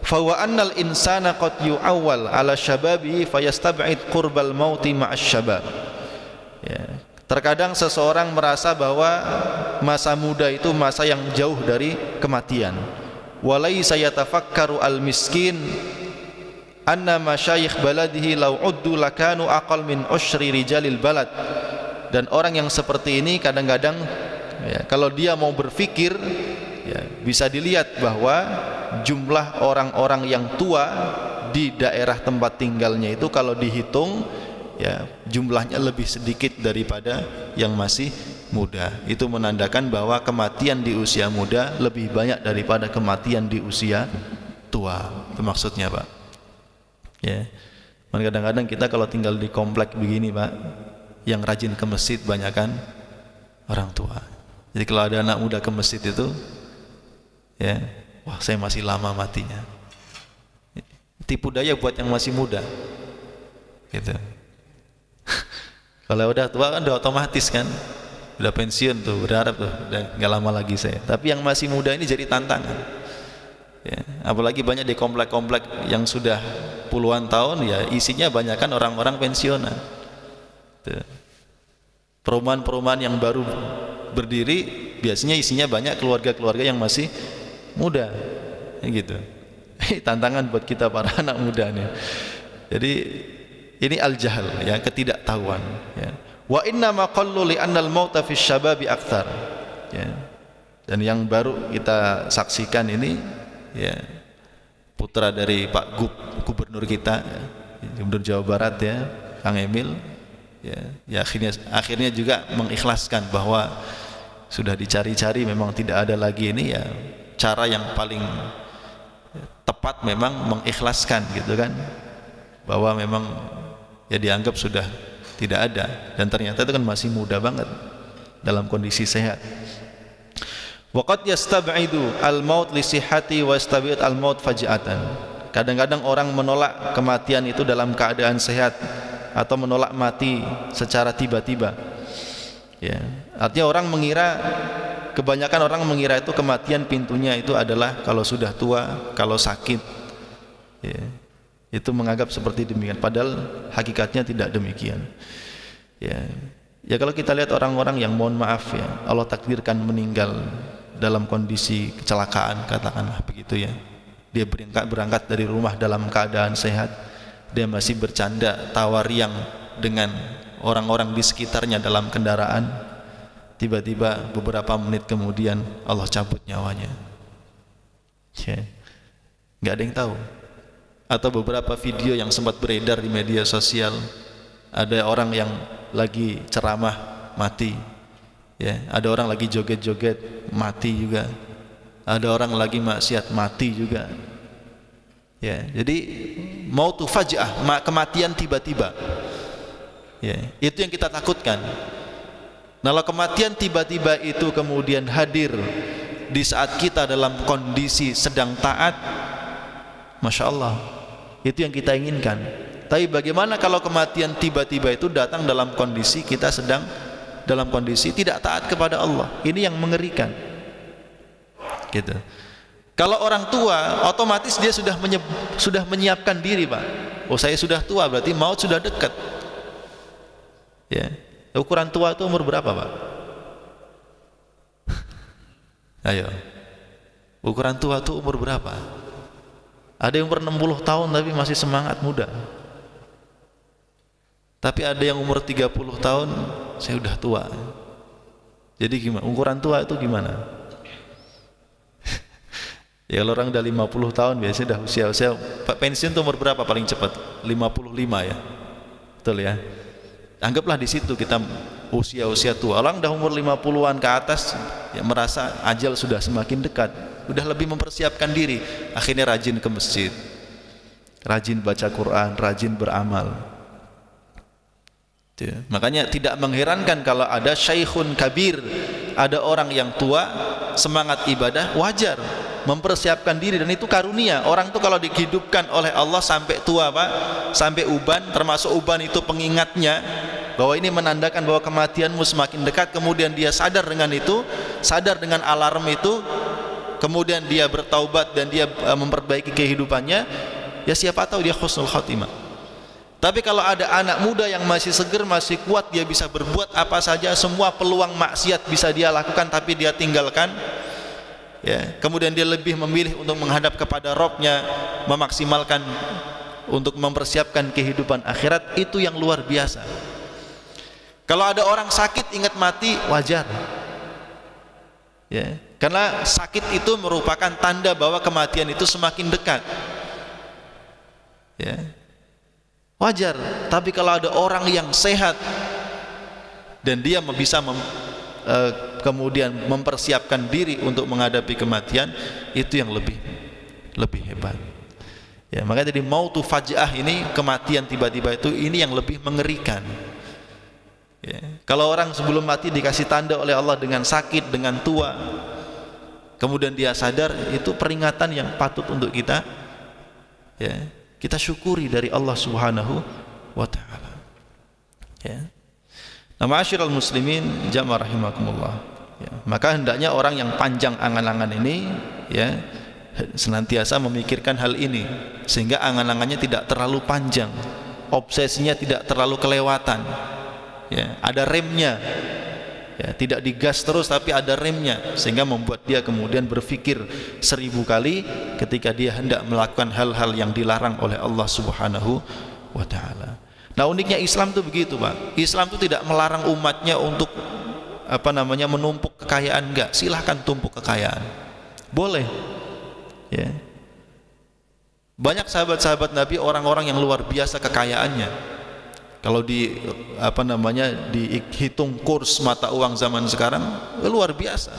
Fa wa annal insana qad yu'awwal ala syababi fayastab'id qurbal mauti ma'asy syabab. Ya, terkadang seseorang merasa bahwa masa muda itu masa yang jauh dari kematian. Walaysa yatafakkaru al-miskin anna masyayikh baladihi law uddu lakanu aqal min usyri rijalil balad. Dan orang yang seperti ini kadang-kadang, ya, kalau dia mau berpikir, ya, bisa dilihat bahwa jumlah orang-orang yang tua di daerah tempat tinggalnya itu kalau dihitung, ya, jumlahnya lebih sedikit daripada yang masih muda. Itu menandakan bahwa kematian di usia muda lebih banyak daripada kematian di usia tua. Itu maksudnya, Pak. Ya, kadang-kadang kita kalau tinggal di komplek begini, Pak, yang rajin ke masjid banyak kan orang tua. Jadi kalau ada anak muda ke masjid itu, ya, wah, saya masih lama matinya. Tipu daya buat yang masih muda, gitu. Kalau udah tua kan udah otomatis kan, udah pensiun tuh, berharap tuh udah nggak lama lagi saya. Tapi yang masih muda ini jadi tantangan. Ya, apalagi banyak di komplek-komplek yang sudah puluhan tahun, ya, isinya banyak kan orang-orang pensiunan. Perumahan-perumahan yang baru berdiri biasanya isinya banyak keluarga-keluarga yang masih muda, ya, gitu. Tantangan buat kita para anak muda nih. Jadi ini al-jahl, ya, ketidaktahuan, ya. Wa inna ma qallu li annal mauta fi syababi akthar. Ya. Dan yang baru kita saksikan ini, ya, putra dari Pak Gubernur kita, ya, Gubernur Jawa Barat, ya, Kang Emil, ya, akhirnya juga mengikhlaskan bahwa sudah dicari-cari memang tidak ada lagi ini, ya, cara yang paling tepat memang mengikhlaskan, gitu kan, bahwa memang, ya, dianggap sudah tidak ada, dan ternyata itu kan masih muda banget dalam kondisi sehat. Waqad yastab'idu al-maut li sihhati wa yastab'id al-maut faj'atan. Kadang-kadang orang menolak kematian itu dalam keadaan sehat atau menolak mati secara tiba-tiba. Ya, artinya orang mengira, kebanyakan orang mengira itu kematian pintunya itu adalah kalau sudah tua, kalau sakit. Ya, itu menganggap seperti demikian, padahal hakikatnya tidak demikian. Ya kalau kita lihat orang-orang yang mohon maaf ya, Allah takdirkan meninggal dalam kondisi kecelakaan, katakanlah begitu ya. Dia berangkat dari rumah dalam keadaan sehat, dia masih bercanda tawa riang dengan orang-orang di sekitarnya dalam kendaraan. Tiba-tiba beberapa menit kemudian Allah cabut nyawanya. Ya, nggak ada yang tahu. Atau beberapa video yang sempat beredar di media sosial, ada orang yang lagi ceramah mati. Ya, ada orang lagi joget-joget mati juga. Ada orang lagi maksiat mati juga. Ya, jadi mautu faj'ah, kematian tiba-tiba. Ya, itu yang kita takutkan. Kalau kematian tiba-tiba itu kemudian hadir di saat kita dalam kondisi sedang taat, Masya Allah, itu yang kita inginkan. Tapi bagaimana kalau kematian tiba-tiba itu datang dalam kondisi kita sedang dalam kondisi tidak taat kepada Allah? Ini yang mengerikan. Gitu. Kalau orang tua, otomatis dia sudah menyiapkan diri, Pak. Oh, saya sudah tua, berarti maut sudah dekat. Ya. Ukuran tua itu umur berapa, Pak? Ayo. Ukuran tua itu umur berapa? Ada yang umur 60 tahun tapi masih semangat muda. Tapi ada yang umur 30 tahun, saya udah tua. Jadi gimana? Ukuran tua itu gimana? Ya kalau orang udah 50 tahun biasanya udah usia pensiun itu umur berapa paling cepat? 55 ya. Betul ya. Anggaplah di situ kita usia tua. Orang udah umur 50-an ke atas ya merasa ajal sudah semakin dekat, udah lebih mempersiapkan diri, akhirnya rajin ke masjid, rajin baca Quran, rajin beramal. Makanya tidak mengherankan kalau ada syaikhun kabir, ada orang yang tua semangat ibadah, wajar mempersiapkan diri, dan itu karunia. Orang itu kalau dihidupkan oleh Allah sampai tua, Pak, sampai uban, termasuk uban itu pengingatnya bahwa ini menandakan bahwa kematianmu semakin dekat, kemudian dia sadar dengan itu, sadar dengan alarm itu, kemudian dia bertaubat dan dia memperbaiki kehidupannya, ya siapa tahu dia husnul khotimah. Tapi kalau ada anak muda yang masih seger, masih kuat, dia bisa berbuat apa saja, semua peluang maksiat bisa dia lakukan tapi dia tinggalkan, ya, kemudian dia lebih memilih untuk menghadap kepada Rabb-nya, memaksimalkan untuk mempersiapkan kehidupan akhirat, itu yang luar biasa. Kalau ada orang sakit ingat mati, wajar, ya, karena sakit itu merupakan tanda bahwa kematian itu semakin dekat, ya, wajar. Tapi kalau ada orang yang sehat dan dia bisa kemudian mempersiapkan diri untuk menghadapi kematian, itu yang lebih hebat. Ya, makanya tadi mautu faj'ah ini, kematian tiba-tiba itu, ini yang lebih mengerikan. Ya, kalau orang sebelum mati dikasih tanda oleh Allah dengan sakit, dengan tua, kemudian dia sadar, itu peringatan yang patut untuk kita, ya, kita syukuri dari Allah Subhanahu wa ta'ala. Ya. Nah, ma'asyiral muslimin jamaah rahimakumullah, ya, maka hendaknya orang yang panjang angan-angan ini, ya, senantiasa memikirkan hal ini sehingga angan-angannya tidak terlalu panjang, obsesinya tidak terlalu kelewatan, ya, ada remnya, ya, tidak digas terus tapi ada remnya, sehingga membuat dia kemudian berpikir 1000 kali ketika dia hendak melakukan hal-hal yang dilarang oleh Allah Subhanahu wa ta'ala. Nah, uniknya Islam itu begitu, Pak. Islam itu tidak melarang umatnya untuk menumpuk kekayaan, enggak. Silahkan tumpuk kekayaan, boleh, ya. Banyak sahabat-sahabat Nabi orang-orang yang luar biasa kekayaannya. Kalau dihitung kurs mata uang zaman sekarang, luar biasa,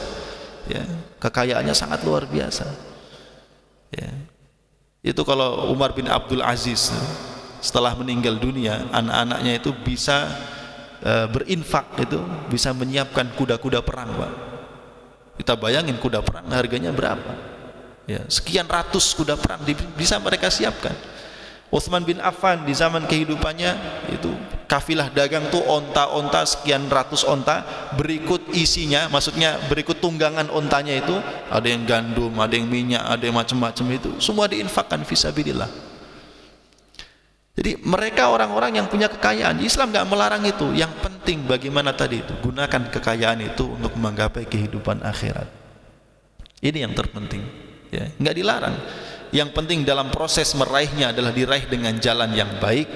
ya, kekayaannya sangat luar biasa, ya. Itu kalau Umar bin Abdul Aziz setelah meninggal dunia, anak-anaknya itu bisa berinfak, itu bisa menyiapkan kuda-kuda perang, Pak. Kita bayangin kuda perang harganya berapa? Ya, sekian ratus kuda perang bisa mereka siapkan. Utsman bin Affan di zaman kehidupannya itu kafilah dagang tuh onta-onta sekian ratus onta, berikut isinya, maksudnya berikut tunggangan ontanya itu ada yang gandum, ada yang minyak, ada yang macam-macam, itu semua diinfakkan fisabilillah. Jadi mereka orang-orang yang punya kekayaan. Islam nggak melarang itu. Yang penting bagaimana tadi itu, gunakan kekayaan itu untuk menggapai kehidupan akhirat. Ini yang terpenting. Ya, nggak dilarang. Yang penting dalam proses meraihnya adalah diraih dengan jalan yang baik,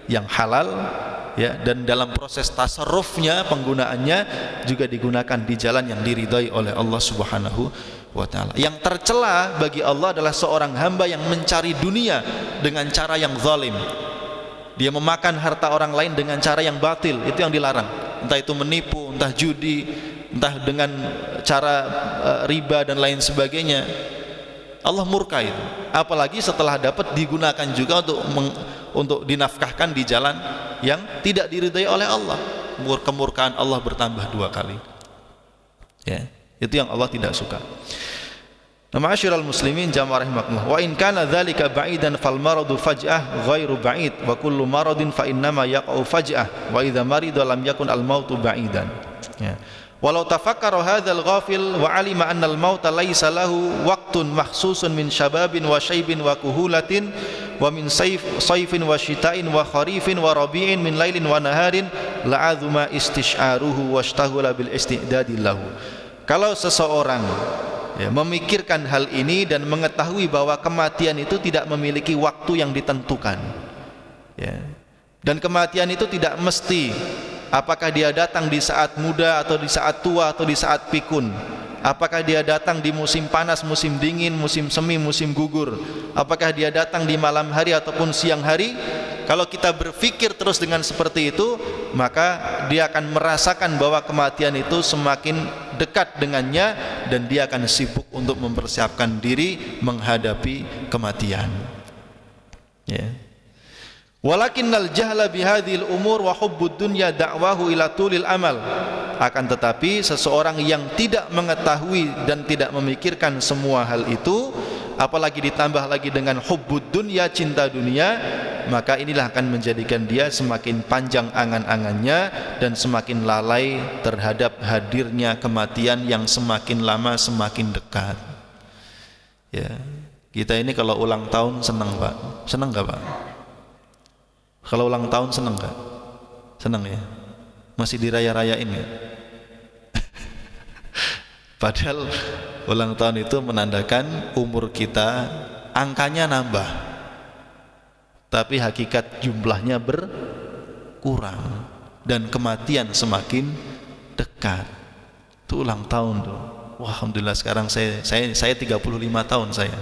yang halal, ya, dan dalam proses tasarrufnya, penggunaannya juga digunakan di jalan yang diridhai oleh Allah Subhanahu wa ta'ala. Yang tercela bagi Allah adalah seorang hamba yang mencari dunia dengan cara yang zalim. Dia memakan harta orang lain dengan cara yang batil, itu yang dilarang. Entah itu menipu, entah judi, entah dengan cara riba dan lain sebagainya. Allah murka itu. Apalagi setelah dapat digunakan juga untuk dinafkahkan di jalan yang tidak diridhai oleh Allah. Kemurkaan Allah bertambah 2 kali. Ya, itu yang Allah tidak suka. Ma'asyiral muslimin jamaah rahimakumullah. Wa in kana dzalika ba'idan fal maradu faj'ah ghairu ba'id wa kullu maradin fa innama yaqa'u faj'ah wa idza marida lam yakun al mautu ba'idan. Ya. Walau tafakkara hadzal ghafil wa alima anna al mauta laysa lahu waqtun mahsusun min syababin wa syaibin wa kuhulatin wa min sayfin wa syita'in wa kharifin wa rabi'in min lailin wa naharin la'azuma istish'aruhu washtaghala bil istidadi lahu. Kalau seseorang ya, memikirkan hal ini dan mengetahui bahwa kematian itu tidak memiliki waktu yang ditentukan, ya, dan kematian itu tidak mesti apakah dia datang di saat muda atau di saat tua atau di saat pikun, apakah dia datang di musim panas, musim dingin, musim semi, musim gugur, apakah dia datang di malam hari ataupun siang hari. Kalau kita berpikir terus dengan seperti itu, maka dia akan merasakan bahwa kematian itu semakin dekat dengannya dan dia akan sibuk untuk mempersiapkan diri menghadapi kematian. Ya. Walakinnal jahla bihadhil umur wa hubbud dunya da'wahu ila tulil amal. Akan tetapi seseorang yang tidak mengetahui dan tidak memikirkan semua hal itu, apalagi ditambah lagi dengan hubbud dunya, cinta dunia, maka inilah akan menjadikan dia semakin panjang angan-angannya dan semakin lalai terhadap hadirnya kematian yang semakin lama semakin dekat. Ya, kita ini kalau ulang tahun senang, Pak. Senang nggak, Pak? Kalau ulang tahun senang nggak? Senang ya? Masih diraya-rayain ya? Padahal ulang tahun itu menandakan umur kita angkanya nambah, tapi hakikat jumlahnya berkurang dan kematian semakin dekat. Itu ulang tahun tuh. Wah, alhamdulillah sekarang saya 35 tahun saya.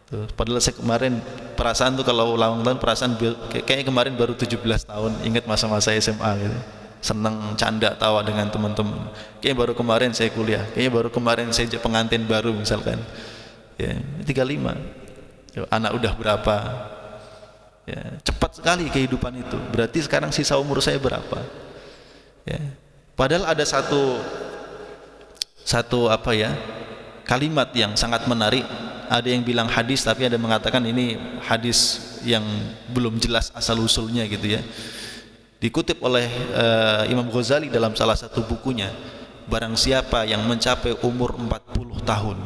Tuh, padahal saya kemarin perasaan tuh kalau ulang tahun perasaan kayaknya kemarin baru 17 tahun, ingat masa-masa SMA gitu. Seneng canda tawa dengan teman-teman. Kayaknya baru kemarin saya kuliah, kayaknya baru kemarin saya pengantin baru misalkan. Ya, 35. Anak udah berapa? Ya, cepat sekali kehidupan itu. Berarti sekarang sisa umur saya berapa? Ya. Padahal ada satu apa ya? Kalimat yang sangat menarik. Ada yang bilang hadis, tapi ada yang mengatakan ini hadis yang belum jelas asal usulnya gitu ya. Dikutip oleh Imam Ghazali dalam salah satu bukunya, barang siapa yang mencapai umur 40 tahun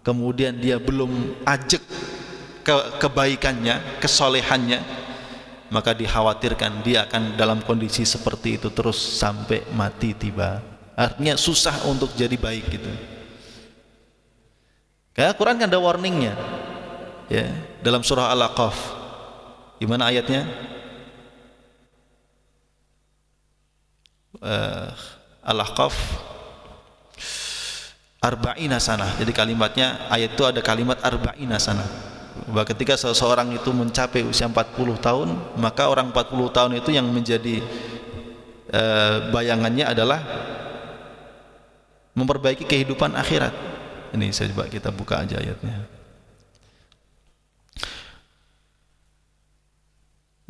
kemudian dia belum ajek kebaikannya, kesolehannya, maka dikhawatirkan dia akan dalam kondisi seperti itu terus sampai mati tiba. Artinya susah untuk jadi baik gitu. Karena Quran kan ada warningnya ya, dalam surah Al-Aqaf. Gimana ayatnya? Al-Ahqaf arba'ina sanah. Jadi kalimatnya, ayat itu ada kalimat arba'ina sanah, bahwa ketika seseorang itu mencapai usia 40 tahun, maka orang 40 tahun itu yang menjadi bayangannya adalah memperbaiki kehidupan akhirat. Ini saya coba kita buka aja ayatnya.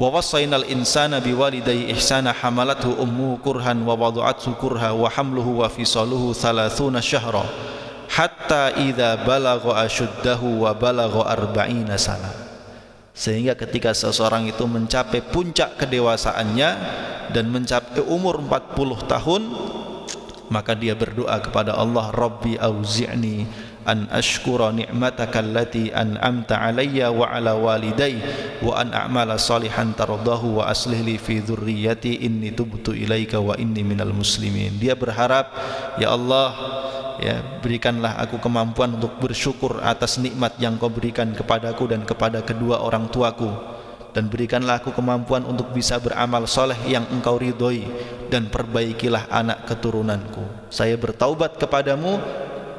Wa wassaynal insana biwalidayhi ihsana hamalathu ummuhu kurhan wa wada'athu kurha wa hamluhu wa fisaluhu 30 syahra hatta idza balagha ashuddahu wa balagha 40 sana. Sehingga ketika seseorang itu mencapai puncak kedewasaannya dan mencapai umur 40 tahun, maka dia berdoa kepada Allah, Rabbi auzi'ni an ashkura ni'mataka allati an'amta alayya wa ala walidayya wa an a'mala salihan tardahu wa aslih li fi dzurriyyati inni tubtu ilaika wa inni minal muslimin. Dia berharap, ya Allah, ya, berikanlah aku kemampuan untuk bersyukur atas nikmat yang Kau berikan kepadaku dan kepada kedua orang tuaku, dan berikanlah aku kemampuan untuk bisa beramal soleh yang Engkau ridhoi, dan perbaikilah anak keturunanku. Saya bertaubat kepadamu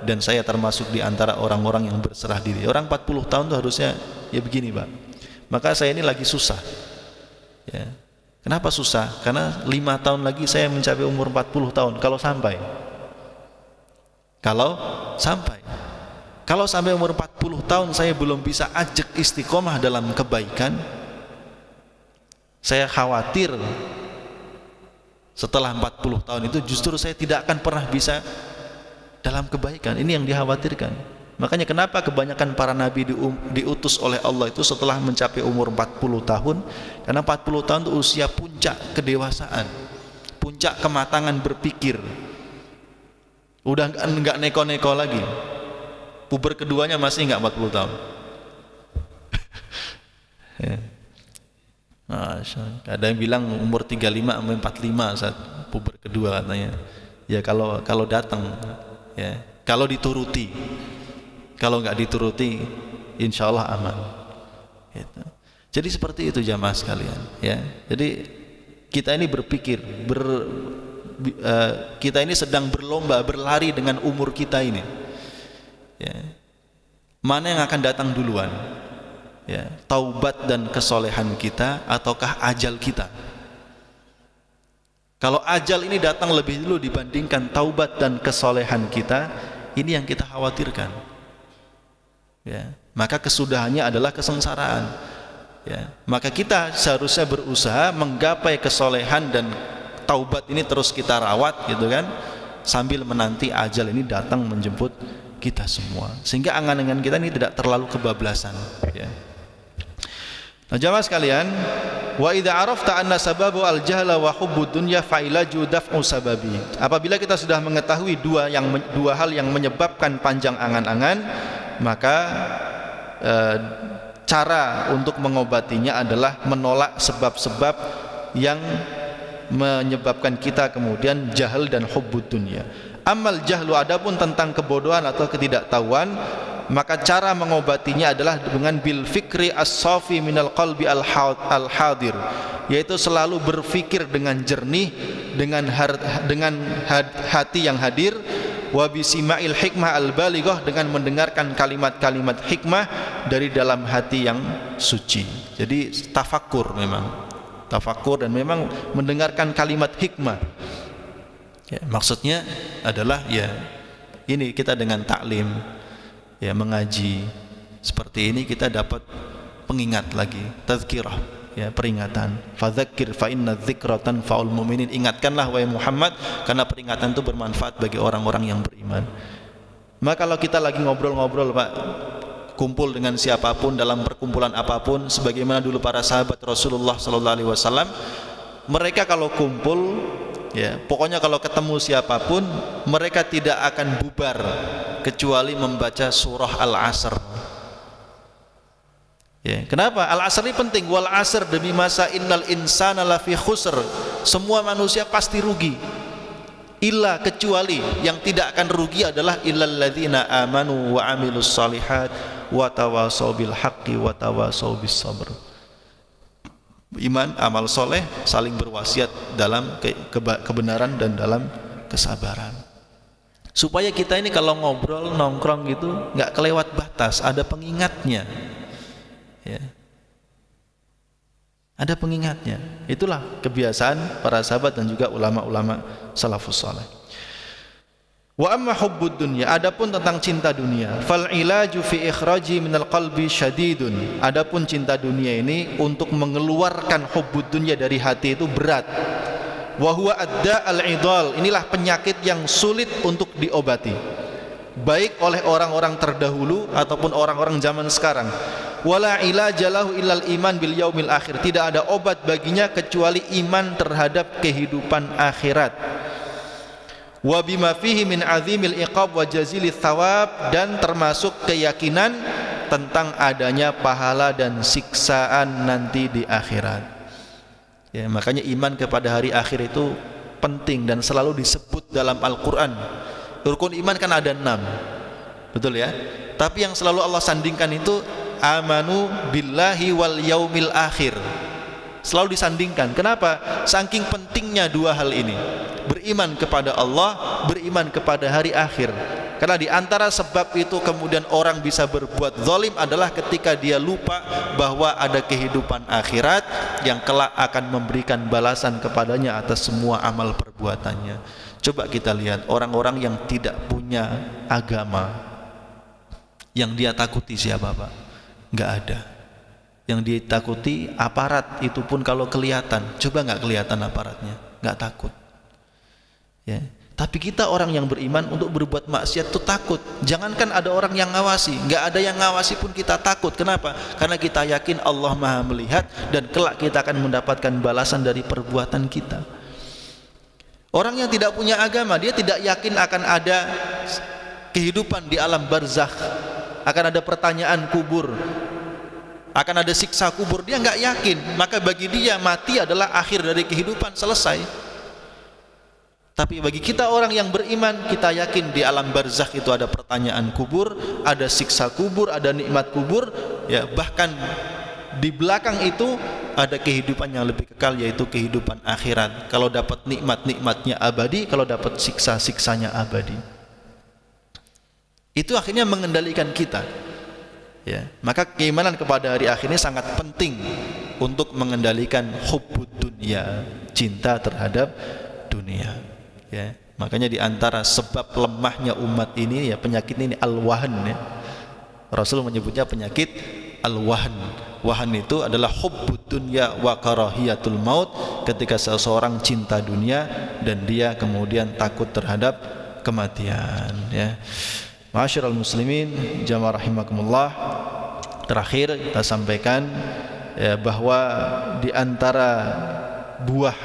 dan saya termasuk di antara orang-orang yang berserah diri. Orang 40 tahun itu harusnya ya begini, Pak. Maka saya ini lagi susah, ya. Kenapa susah? Karena 5 tahun lagi saya mencapai umur 40 tahun. Kalau sampai umur 40 tahun saya belum bisa ajak istiqomah dalam kebaikan, saya khawatir setelah 40 tahun itu justru saya tidak akan pernah bisa dalam kebaikan. Ini yang dikhawatirkan. Makanya kenapa kebanyakan para nabi diutus oleh Allah itu setelah mencapai umur 40 tahun, karena 40 tahun itu usia puncak kedewasaan, puncak kematangan berpikir. Udah enggak neko-neko lagi. Puber keduanya masih enggak 40 tahun. Ya. Ada yang bilang umur 35 sampai 45 saat puber kedua katanya. Ya kalau datang, ya, kalau dituruti. Kalau enggak dituruti, insya Allah aman. Gitu. Jadi seperti itu jamaah sekalian, ya. Jadi kita ini berpikir, kita ini sedang berlomba, berlari dengan umur kita ini, ya. Mana yang akan datang duluan, ya, taubat dan kesolehan kita ataukah ajal kita? Kalau ajal ini datang lebih dulu dibandingkan taubat dan kesolehan kita, ini yang kita khawatirkan, ya. Maka kesudahannya adalah kesengsaraan, ya. Maka kita seharusnya berusaha menggapai kesolehan dan taubat ini terus kita rawat, gitu kan, sambil menanti ajal ini datang menjemput kita semua, sehingga angan-angan kita ini tidak terlalu kebablasan, ya. Nah jamaah sekalian, wa idza arafta anna sababu al-jahla wa hubbud dunya fa ilaju daf'u sababi. Apabila kita sudah mengetahui dua hal yang menyebabkan panjang angan-angan, maka cara untuk mengobatinya adalah menolak sebab-sebab yang menyebabkan kita kemudian jahil dan hubbud dunya. Amal jahlu, adapun tentang kebodohan atau ketidaktahuan, maka cara mengobatinya adalah dengan bil fikri as-safi minal qalbi al-hadir, yaitu selalu berfikir dengan jernih, dengan hati yang hadir, wa bisima'il hikmah al-balighah, dengan mendengarkan kalimat-kalimat hikmah dari dalam hati yang suci. Jadi tafakur, dan memang mendengarkan kalimat hikmah, ya, maksudnya adalah, ya, ini kita dengan taklim, ya, mengaji seperti ini kita dapat pengingat lagi, tazkirah, ya, peringatan. Fadzakir fa inna dzikra tanfa'ul mu'minin. Ingatkanlah wahai Muhammad, karena peringatan itu bermanfaat bagi orang-orang yang beriman. Maka kalau kita lagi ngobrol-ngobrol, Pak, kumpul dengan siapapun dalam perkumpulan apapun, sebagaimana dulu para sahabat Rasulullah sallallahu alaihi wasallam, mereka kalau kumpul, ya, pokoknya kalau ketemu siapapun mereka tidak akan bubar kecuali membaca surah Al-Asr, ya. Kenapa? Al-Asr ini penting. Wal asr, demi masa, innal insana lafi khusr, semua manusia pasti rugi. Illa, kecuali, yang tidak akan rugi adalah illal ladzina amanu wa amilus solihat wa tawasau bil haqqi wa tawasau bis sabr. Iman, amal soleh, saling berwasiat dalam kebenaran dan dalam kesabaran, supaya kita ini kalau ngobrol nongkrong gitu nggak kelewat batas, ada pengingatnya, ya, ada pengingatnya. Itulah kebiasaan para sahabat dan juga ulama-ulama salafus saleh. Wa amma hubbud dunya, adapun tentang cinta dunia, fal ilaju fi ikhraji minal qalbi syadidun. Adapun cinta dunia ini untuk mengeluarkan hubbud dunya dari hati itu berat. Wa huwa adda al-idal, inilah penyakit yang sulit untuk diobati, baik oleh orang-orang terdahulu ataupun orang-orang zaman sekarang. Wala ilaja lahu illal iman bil yaumil akhir, tidak ada obat baginya kecuali iman terhadap kehidupan akhirat. Wa bima fihi min azimil iqab wa jazilith thawab, dan termasuk keyakinan tentang adanya pahala dan siksaan nanti di akhirat. Ya, makanya iman kepada hari akhir itu penting dan selalu disebut dalam Al-Qur'an. Rukun iman kan ada 6. Betul ya? Tapi yang selalu Allah sandingkan itu amanu billahi wal yaumil akhir. Selalu disandingkan. Kenapa? Saking pentingnya dua hal ini. Beriman kepada Allah, beriman kepada hari akhir. Karena di antara sebab itu kemudian orang bisa berbuat zalim adalah ketika dia lupa bahwa ada kehidupan akhirat yang kelak akan memberikan balasan kepadanya atas semua amal perbuatannya. Coba kita lihat orang-orang yang tidak punya agama, yang dia takuti siapa Pak? Nggak ada. Yang dia takuti aparat, itu pun kalau kelihatan. Coba nggak kelihatan aparatnya, nggak takut. Ya. Tapi kita orang yang beriman untuk berbuat maksiat itu takut. Jangankan ada orang yang ngawasi, nggak ada yang ngawasi pun kita takut. Kenapa? Karena kita yakin Allah Maha melihat dan kelak kita akan mendapatkan balasan dari perbuatan kita. Orang yang tidak punya agama, dia tidak yakin akan ada kehidupan di alam barzakh, akan ada pertanyaan kubur, akan ada siksa kubur. Dia nggak yakin, maka bagi dia mati adalah akhir dari kehidupan, selesai. Tapi bagi kita orang yang beriman, kita yakin di alam barzakh itu ada pertanyaan kubur, ada siksa kubur, ada nikmat kubur, ya, bahkan di belakang itu ada kehidupan yang lebih kekal, yaitu kehidupan akhirat. Kalau dapat nikmat-nikmatnya abadi, kalau dapat siksa-siksanya abadi. Itu akhirnya mengendalikan kita. Ya, maka keimanan kepada hari akhir ini sangat penting untuk mengendalikan hubbud dunya, cinta terhadap dunia. Ya, makanya di antara sebab lemahnya umat ini, ya, penyakit ini al-wahn, ya. Rasul menyebutnya penyakit al-wahn. Wahn itu adalah hubbud dunya wa karahiyatul maut, ketika seseorang cinta dunia dan dia kemudian takut terhadap kematian, ya. Ma'asyiral muslimin jamaah rahimakumullah, terakhir kita sampaikan, ya, bahwa di antara buah,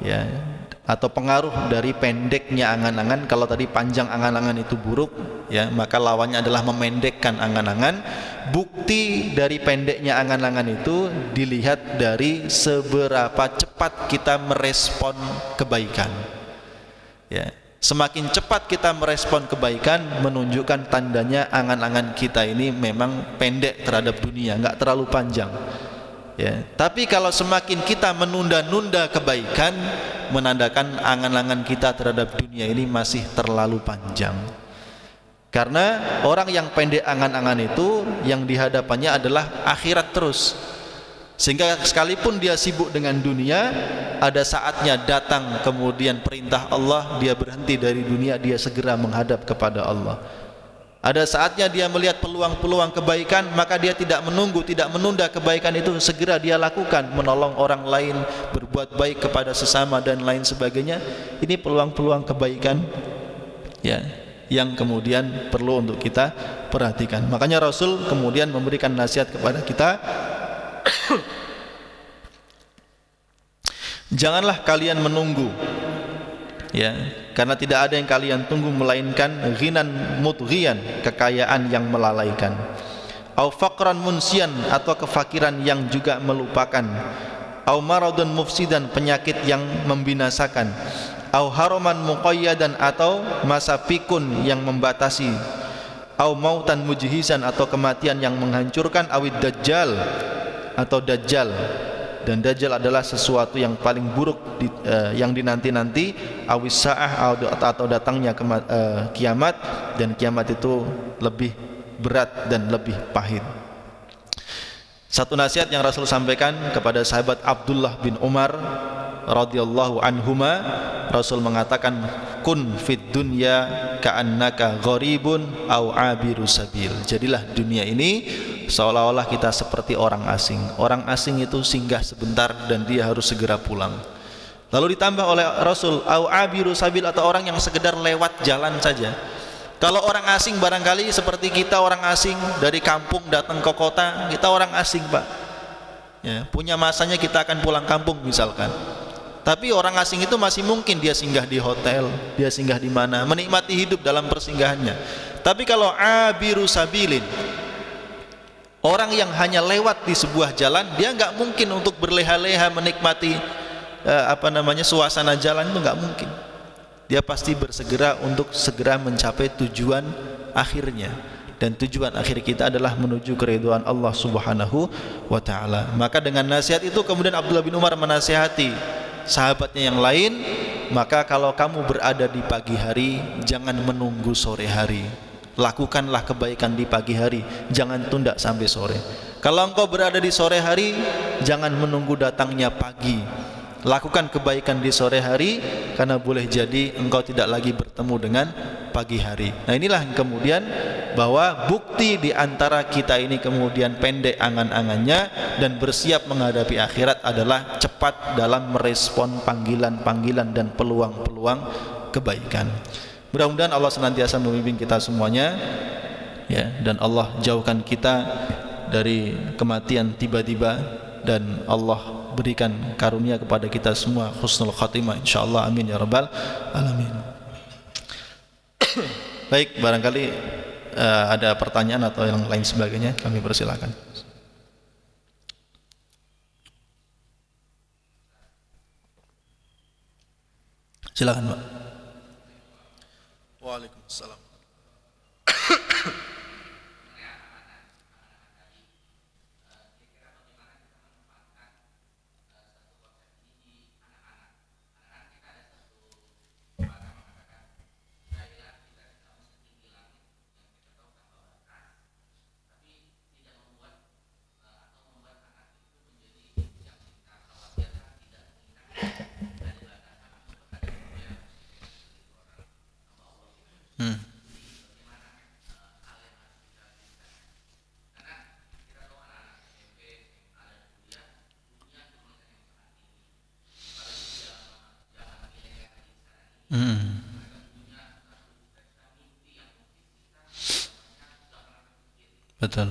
ya, atau pengaruh dari pendeknya angan-angan, kalau tadi panjang angan-angan itu buruk, ya, maka lawannya adalah memendekkan angan-angan. Bukti dari pendeknya angan-angan itu dilihat dari seberapa cepat kita merespon kebaikan. Ya, semakin cepat kita merespon kebaikan, menunjukkan tandanya angan-angan kita ini memang pendek terhadap dunia, nggak terlalu panjang. Ya, tapi kalau semakin kita menunda-nunda kebaikan, menandakan angan-angan kita terhadap dunia ini masih terlalu panjang. Karena orang yang pendek angan-angan itu, yang dihadapannya adalah akhirat terus. Sehingga sekalipun dia sibuk dengan dunia, ada saatnya datang kemudian perintah Allah, dia berhenti dari dunia, dia segera menghadap kepada Allah. Ada saatnya dia melihat peluang-peluang kebaikan, maka dia tidak menunggu, tidak menunda kebaikan itu, segera dia lakukan, menolong orang lain, berbuat baik kepada sesama dan lain sebagainya. Ini peluang-peluang kebaikan, ya, yang kemudian perlu untuk kita perhatikan. Makanya Rasul kemudian memberikan nasihat kepada kita, janganlah kalian menunggu, ya, karena tidak ada yang kalian tunggu melainkan ghinan mudghiyan, kekayaan yang melalaikan, au faqran munsian, atau kefakiran yang juga melupakan, au maradun mufsidan, penyakit yang membinasakan, au haraman muqayyadan, atau masa pikun yang membatasi, au mautan mujhizan, atau kematian yang menghancurkan, awid dajjal, atau dajjal. Dan dajjal adalah sesuatu yang paling buruk yang dinanti-nanti, awis sa'ah, atau datangnya kiamat, dan kiamat itu lebih berat dan lebih pahit. Satu nasihat yang Rasul sampaikan kepada sahabat Abdullah bin Umar radhiyallahu anhuma, Rasul mengatakan, kun fid dunya ka'annaka gharibun au abiru sabil. Jadilah dunia ini seolah-olah kita seperti orang asing. Orang asing itu singgah sebentar dan dia harus segera pulang. Lalu ditambah oleh Rasul au abiru sabil, atau orang yang sekedar lewat jalan saja. Kalau orang asing barangkali seperti kita, orang asing dari kampung datang ke kota, kita orang asing Pak ya, punya masanya kita akan pulang kampung misalkan. Tapi orang asing itu masih mungkin dia singgah di hotel, dia singgah di mana, menikmati hidup dalam persinggahannya. Tapi kalau abiru sabilin, orang yang hanya lewat di sebuah jalan, dia nggak mungkin untuk berleha-leha menikmati suasana jalan, itu nggak mungkin. Dia pasti bersegera untuk segera mencapai tujuan akhirnya, dan tujuan akhir kita adalah menuju keridhaan Allah Subhanahu wa taala. Maka dengan nasihat itu kemudian Abdullah bin Umar menasihati sahabatnya yang lain, maka kalau kamu berada di pagi hari, jangan menunggu sore hari. Lakukanlah kebaikan di pagi hari, jangan tunda sampai sore. Kalau engkau berada di sore hari, jangan menunggu datangnya pagi. Lakukan kebaikan di sore hari, karena boleh jadi engkau tidak lagi bertemu dengan pagi hari. Nah inilah yang kemudian bahwa bukti di antara kita ini kemudian pendek angan-angannya dan bersiap menghadapi akhirat adalah cepat dalam merespon panggilan-panggilan dan peluang-peluang kebaikan. Mudah-mudahan Allah senantiasa membimbing kita semuanya ya, dan Allah jauhkan kita dari kematian tiba-tiba, dan Allah berikan karunia kepada kita semua husnul khatimah insyaallah, amin ya rabbal alamin. Baik, barangkali ada pertanyaan atau yang lain sebagainya, kami persilakan. Silakan Pak. Waalaikumsalam. Betul.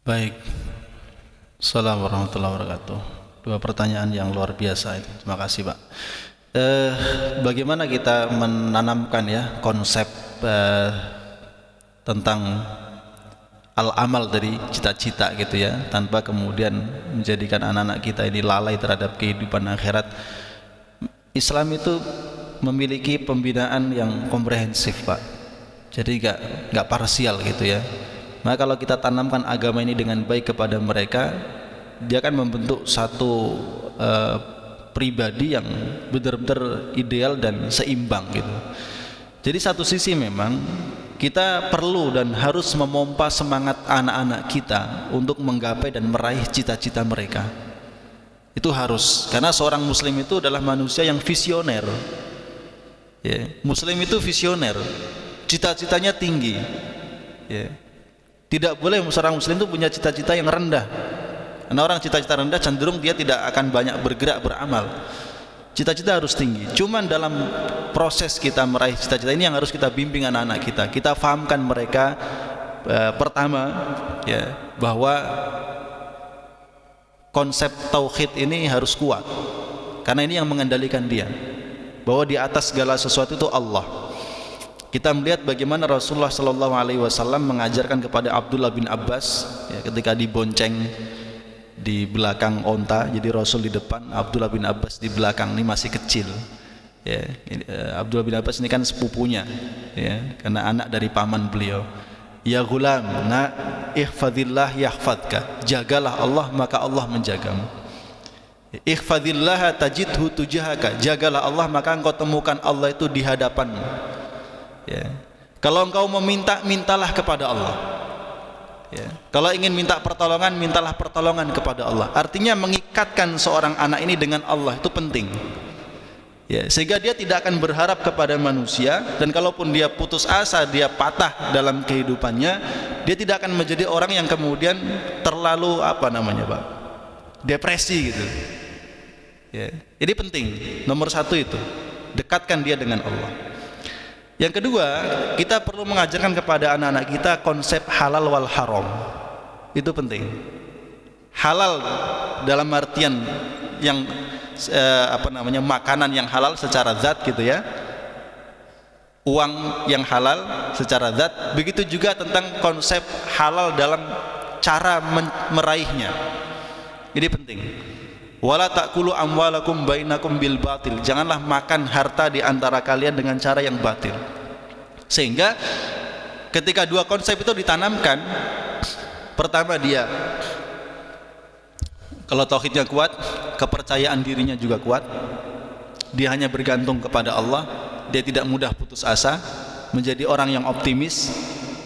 Baik. Assalamualaikum warahmatullahi wabarakatuh. Dua pertanyaan yang luar biasa itu. Terima kasih Pak. Bagaimana kita menanamkan ya konsep tentang al-amal dari cita-cita gitu ya, tanpa kemudian menjadikan anak-anak kita ini lalai terhadap kehidupan akhirat. Islam itu memiliki pembinaan yang komprehensif Pak. Jadi nggak parsial gitu ya. Maka kalau kita tanamkan agama ini dengan baik kepada mereka, dia akan membentuk satu pribadi yang benar-benar ideal dan seimbang gitu. Jadi satu sisi memang kita perlu dan harus memompa semangat anak-anak kita untuk menggapai dan meraih cita-cita mereka. Itu harus, karena seorang muslim itu adalah manusia yang visioner ya. Muslim itu visioner, cita-citanya tinggi ya. Tidak boleh seorang muslim itu punya cita-cita yang rendah. Karena orang cita-cita rendah cenderung dia tidak akan banyak bergerak beramal. Cita-cita harus tinggi. Cuman dalam proses kita meraih cita-cita ini yang harus kita bimbing anak-anak kita. Kita fahamkan mereka Pertama, ya, bahwa konsep tauhid ini harus kuat, karena ini yang mengendalikan dia, bahwa di atas segala sesuatu itu Allah. Kita melihat bagaimana Rasulullah SAW mengajarkan kepada Abdullah bin Abbas, ya, ketika dibonceng di belakang onta, jadi Rasul di depan, Abdullah bin Abbas di belakang, ini masih kecil, ya. Abdullah bin Abbas ini kan sepupunya, ya, karena anak dari paman beliau. Ya gulam, nak, ihfadillah yahfadka, jagalah Allah maka Allah menjagamu. Ihfadillah tajidhu tujahaka, jagalah Allah maka engkau temukan Allah itu di hadapanmu. Ya. Kalau engkau meminta, mintalah kepada Allah. Ya. Kalau ingin minta pertolongan, mintalah pertolongan kepada Allah. Artinya mengikatkan seorang anak ini dengan Allah itu penting. Ya, sehingga dia tidak akan berharap kepada manusia, dan kalaupun dia putus asa, dia patah dalam kehidupannya, dia tidak akan menjadi orang yang kemudian terlalu Pak, depresi gitu. Ya, ini penting. Nomor satu itu, dekatkan dia dengan Allah. Yang kedua, kita perlu mengajarkan kepada anak-anak kita konsep halal wal haram. Itu penting. Halal dalam artian yang makanan yang halal secara zat gitu ya, uang yang halal secara zat. Begitu juga tentang konsep halal dalam cara meraihnya. Ini penting. Wala ta'kulu amwalakum bainakum bil batil, janganlah makan harta di antara kalian dengan cara yang batil. Sehingga ketika dua konsep itu ditanamkan, pertama dia kalau tauhidnya kuat, kepercayaan dirinya juga kuat, dia hanya bergantung kepada Allah, dia tidak mudah putus asa, menjadi orang yang optimis,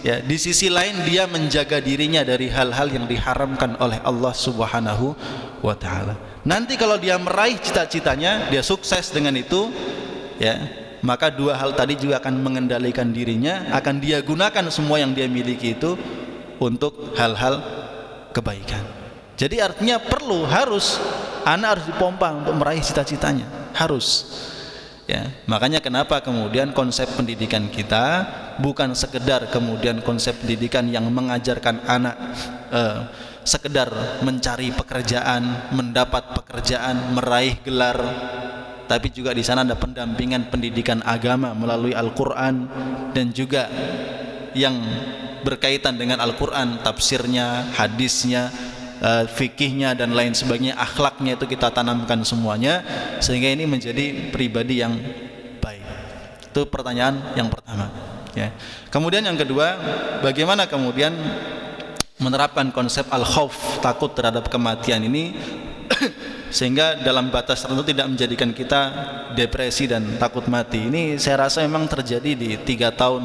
ya. Di sisi lain dia menjaga dirinya dari hal-hal yang diharamkan oleh Allah Subhanahu wa ta'ala. Nanti kalau dia meraih cita-citanya, dia sukses dengan itu, ya, maka dua hal tadi juga akan mengendalikan dirinya, akan dia gunakan semua yang dia miliki itu untuk hal-hal kebaikan. Jadi artinya anak harus dipompa untuk meraih cita-citanya, harus. Ya, makanya kenapa kemudian konsep pendidikan kita bukan sekedar kemudian konsep pendidikan yang mengajarkan anak sekedar mencari pekerjaan, mendapat pekerjaan, meraih gelar, tapi juga di sana ada pendampingan pendidikan agama melalui Al-Quran, dan juga yang berkaitan dengan Al-Quran, tafsirnya, hadisnya, fikihnya dan lain sebagainya, akhlaknya itu kita tanamkan semuanya, sehingga ini menjadi pribadi yang baik. Itu pertanyaan yang pertama, ya. Kemudian yang kedua, bagaimana kemudian menerapkan konsep al-khauf, takut terhadap kematian ini sehingga dalam batas tertentu tidak menjadikan kita depresi dan takut mati. Ini saya rasa memang terjadi di 3 tahun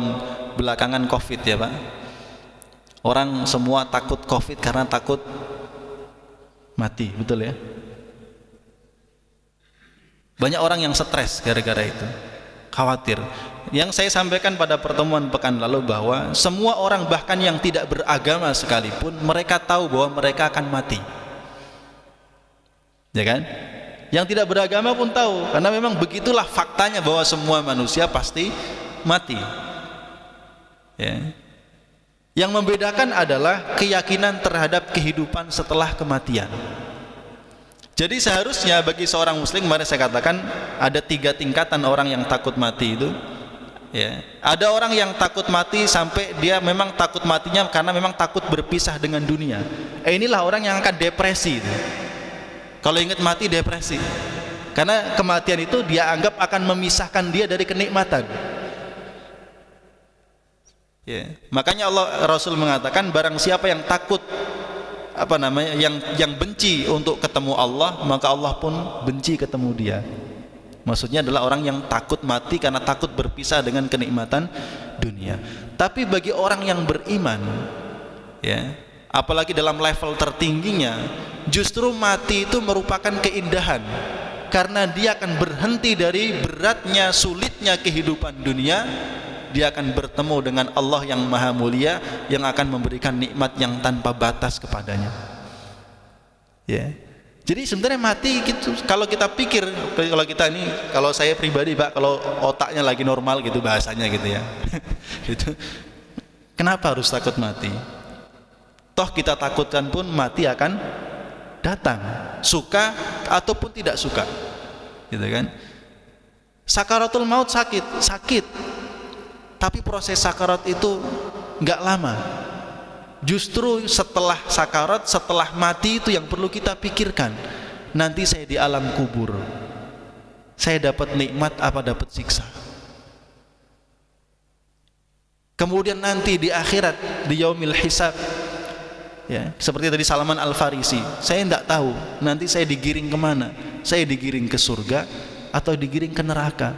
belakangan Covid, ya Pak. Orang semua takut Covid karena takut mati, betul ya? Banyak orang yang stres gara-gara itu, khawatir. Yang saya sampaikan pada pertemuan pekan lalu bahwa semua orang, bahkan yang tidak beragama sekalipun, mereka tahu bahwa mereka akan mati, ya kan? Yang tidak beragama pun tahu, karena memang begitulah faktanya bahwa semua manusia pasti mati, ya. Yang membedakan adalah keyakinan terhadap kehidupan setelah kematian. Jadi seharusnya bagi seorang muslim, kemarin saya katakan ada 3 tingkatan orang yang takut mati itu, ya. Ada orang yang takut mati sampai dia memang takut matinya karena memang takut berpisah dengan dunia. Inilah orang yang akan depresi itu. Kalau ingat mati, depresi, karena kematian itu dia anggap akan memisahkan dia dari kenikmatan. Ya, makanya Rasul mengatakan barang siapa yang takut yang benci untuk ketemu Allah, maka Allah pun benci ketemu dia. Maksudnya adalah orang yang takut mati karena takut berpisah dengan kenikmatan dunia. Tapi bagi orang yang beriman, ya, apalagi dalam level tertingginya, justru mati itu merupakan keindahan, karena dia akan berhenti dari beratnya, sulitnya kehidupan dunia. Dia akan bertemu dengan Allah yang maha mulia, yang akan memberikan nikmat yang tanpa batas kepadanya, ya. Jadi sebenarnya mati gitu, kalau kita pikir, kalau saya pribadi Pak, kalau otaknya lagi normal gitu bahasanya gitu ya gitu, Kenapa harus takut mati? Toh kita takutkan pun mati akan datang, suka ataupun tidak suka, gitu kan? Sakaratul maut sakit, tapi proses sakarat itu nggak lama. Justru setelah sakarat, setelah mati itu yang perlu kita pikirkan. Nanti saya di alam kubur, saya dapat nikmat apa dapat siksa? Kemudian nanti di akhirat, di yaumil hisab, ya, seperti tadi Salman Al-Farisi, saya tidak tahu nanti saya digiring kemana, saya digiring ke surga atau digiring ke neraka.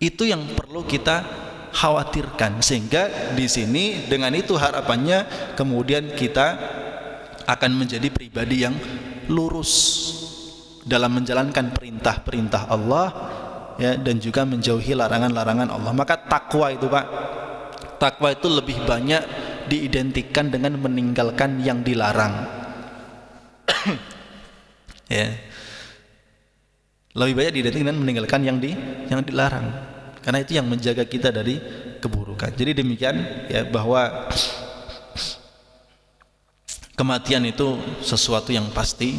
Itu yang perlu kita khawatirkan, sehingga di sini dengan itu harapannya kemudian kita akan menjadi pribadi yang lurus dalam menjalankan perintah-perintah Allah, ya, dan juga menjauhi larangan-larangan Allah. Maka takwa itu, Pak, takwa itu lebih banyak diidentikan dengan meninggalkan yang dilarang. Ya. Lebih banyak diidentikan dengan meninggalkan yang dilarang. Karena itu yang menjaga kita dari keburukan. Jadi demikian, ya, bahwa kematian itu sesuatu yang pasti,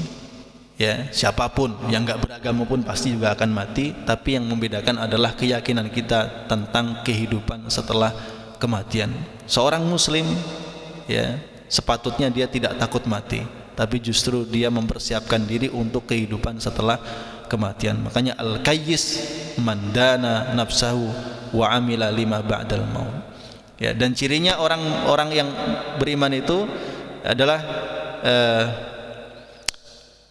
ya, siapapun yang enggak beragama pun pasti juga akan mati, tapi yang membedakan adalah keyakinan kita tentang kehidupan setelah kematian. Seorang muslim, ya, sepatutnya dia tidak takut mati, tapi justru dia mempersiapkan diri untuk kehidupan setelah kematian. Makanya al-kayyis man dana nafsahu wa amila lima ba'dal maut. Ya, dan cirinya orang-orang yang beriman itu adalah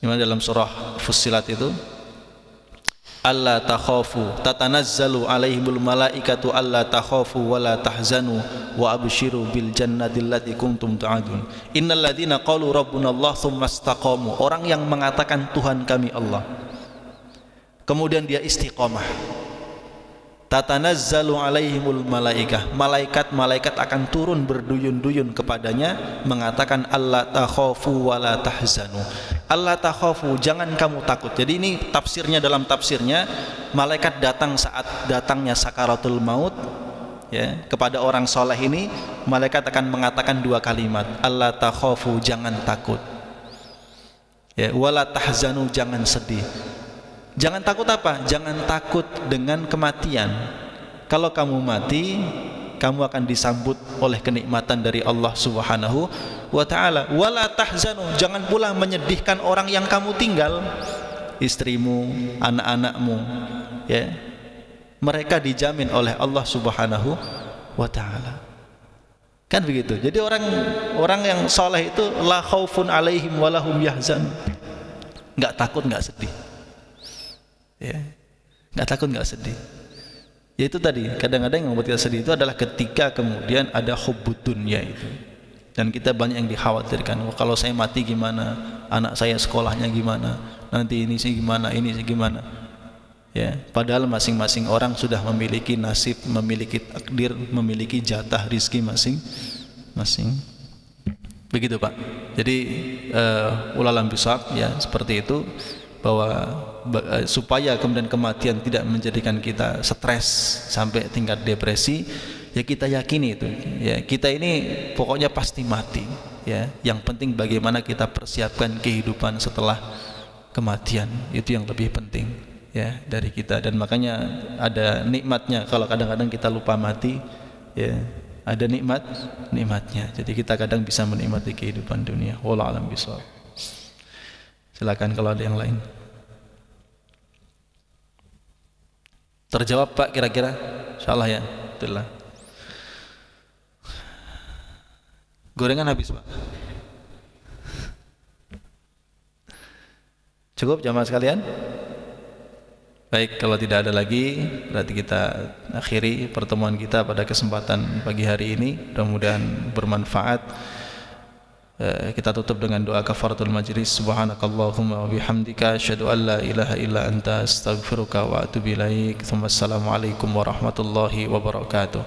dalam surah Fussilat itu, alla takhafu tatanazzalu alaihimul malaikatu alla takhafu wa la tahzanu wa abshiru bil jannati allati kuntum tu'adun. Innal ladzina qalu rabbuna Allah tsumma istaqamu, orang yang mengatakan Tuhan kami Allah, kemudian dia istiqamah, tatanazzalu alaihimul malaikah, malaikat akan turun berduyun-duyun kepadanya mengatakan alla takhafu wa la tahzanu. Allah takhafu, jangan kamu takut. Jadi ini tafsirnya, dalam tafsirnya malaikat datang saat datangnya sakaratul maut, ya, kepada orang soleh ini malaikat akan mengatakan dua kalimat, Allah takhafu, jangan takut, ya, wala tahzanu, jangan sedih. Jangan takut apa? Jangan takut dengan kematian. Kalau kamu mati, kamu akan disambut oleh kenikmatan dari Allah Subhanahu wa ta'ala. Wala tahzanu, jangan pula menyedihkan orang yang kamu tinggal, istrimu, anak-anakmu, ya, mereka dijamin oleh Allah Subhanahu wa ta'ala. Kan begitu. Jadi orang yang saleh itu la khaufun alaihim walahum yahzan, enggak takut, enggak sedih, ya, enggak takut, enggak sedih. Yaitu tadi, kadang-kadang yang membuat kita sedih itu adalah ketika kemudian ada hubbud dunya itu, dan kita banyak yang dikhawatirkan. Oh, kalau saya mati gimana, anak saya sekolahnya gimana, nanti ini sih gimana, ini sih gimana, ya, padahal masing-masing orang sudah memiliki nasib, memiliki takdir, memiliki jatah rizki masing-masing. Begitu, Pak. Jadi ulalam bisaq, ya, seperti itu, bahwa supaya kemudian kematian tidak menjadikan kita stres sampai tingkat depresi, ya, kita yakini itu, ya, kita ini pokoknya pasti mati, ya, yang penting bagaimana kita persiapkan kehidupan setelah kematian, itu yang lebih penting, ya, dari kita. Dan makanya ada nikmatnya kalau kadang-kadang kita lupa mati, ya, ada nikmatnya. Jadi kita kadang bisa menikmati kehidupan dunia. Wallahu a'lam bishawab. Silakan kalau ada yang lain. Terjawab, Pak, kira-kira? Insyaallah, ya. Alhamdulillah. Gorengan habis, Pak. Cukup jamaah sekalian? Baik, kalau tidak ada lagi berarti kita akhiri pertemuan kita pada kesempatan pagi hari ini. Mudah-mudahan bermanfaat. Kita tutup dengan doa kafaratul majlis. Subhanakallahumma wa bihamdika asyhadu an la ilaha illa anta astaghfiruka wa atubu ilaik. Assalamualaikum warahmatullahi wabarakatuh.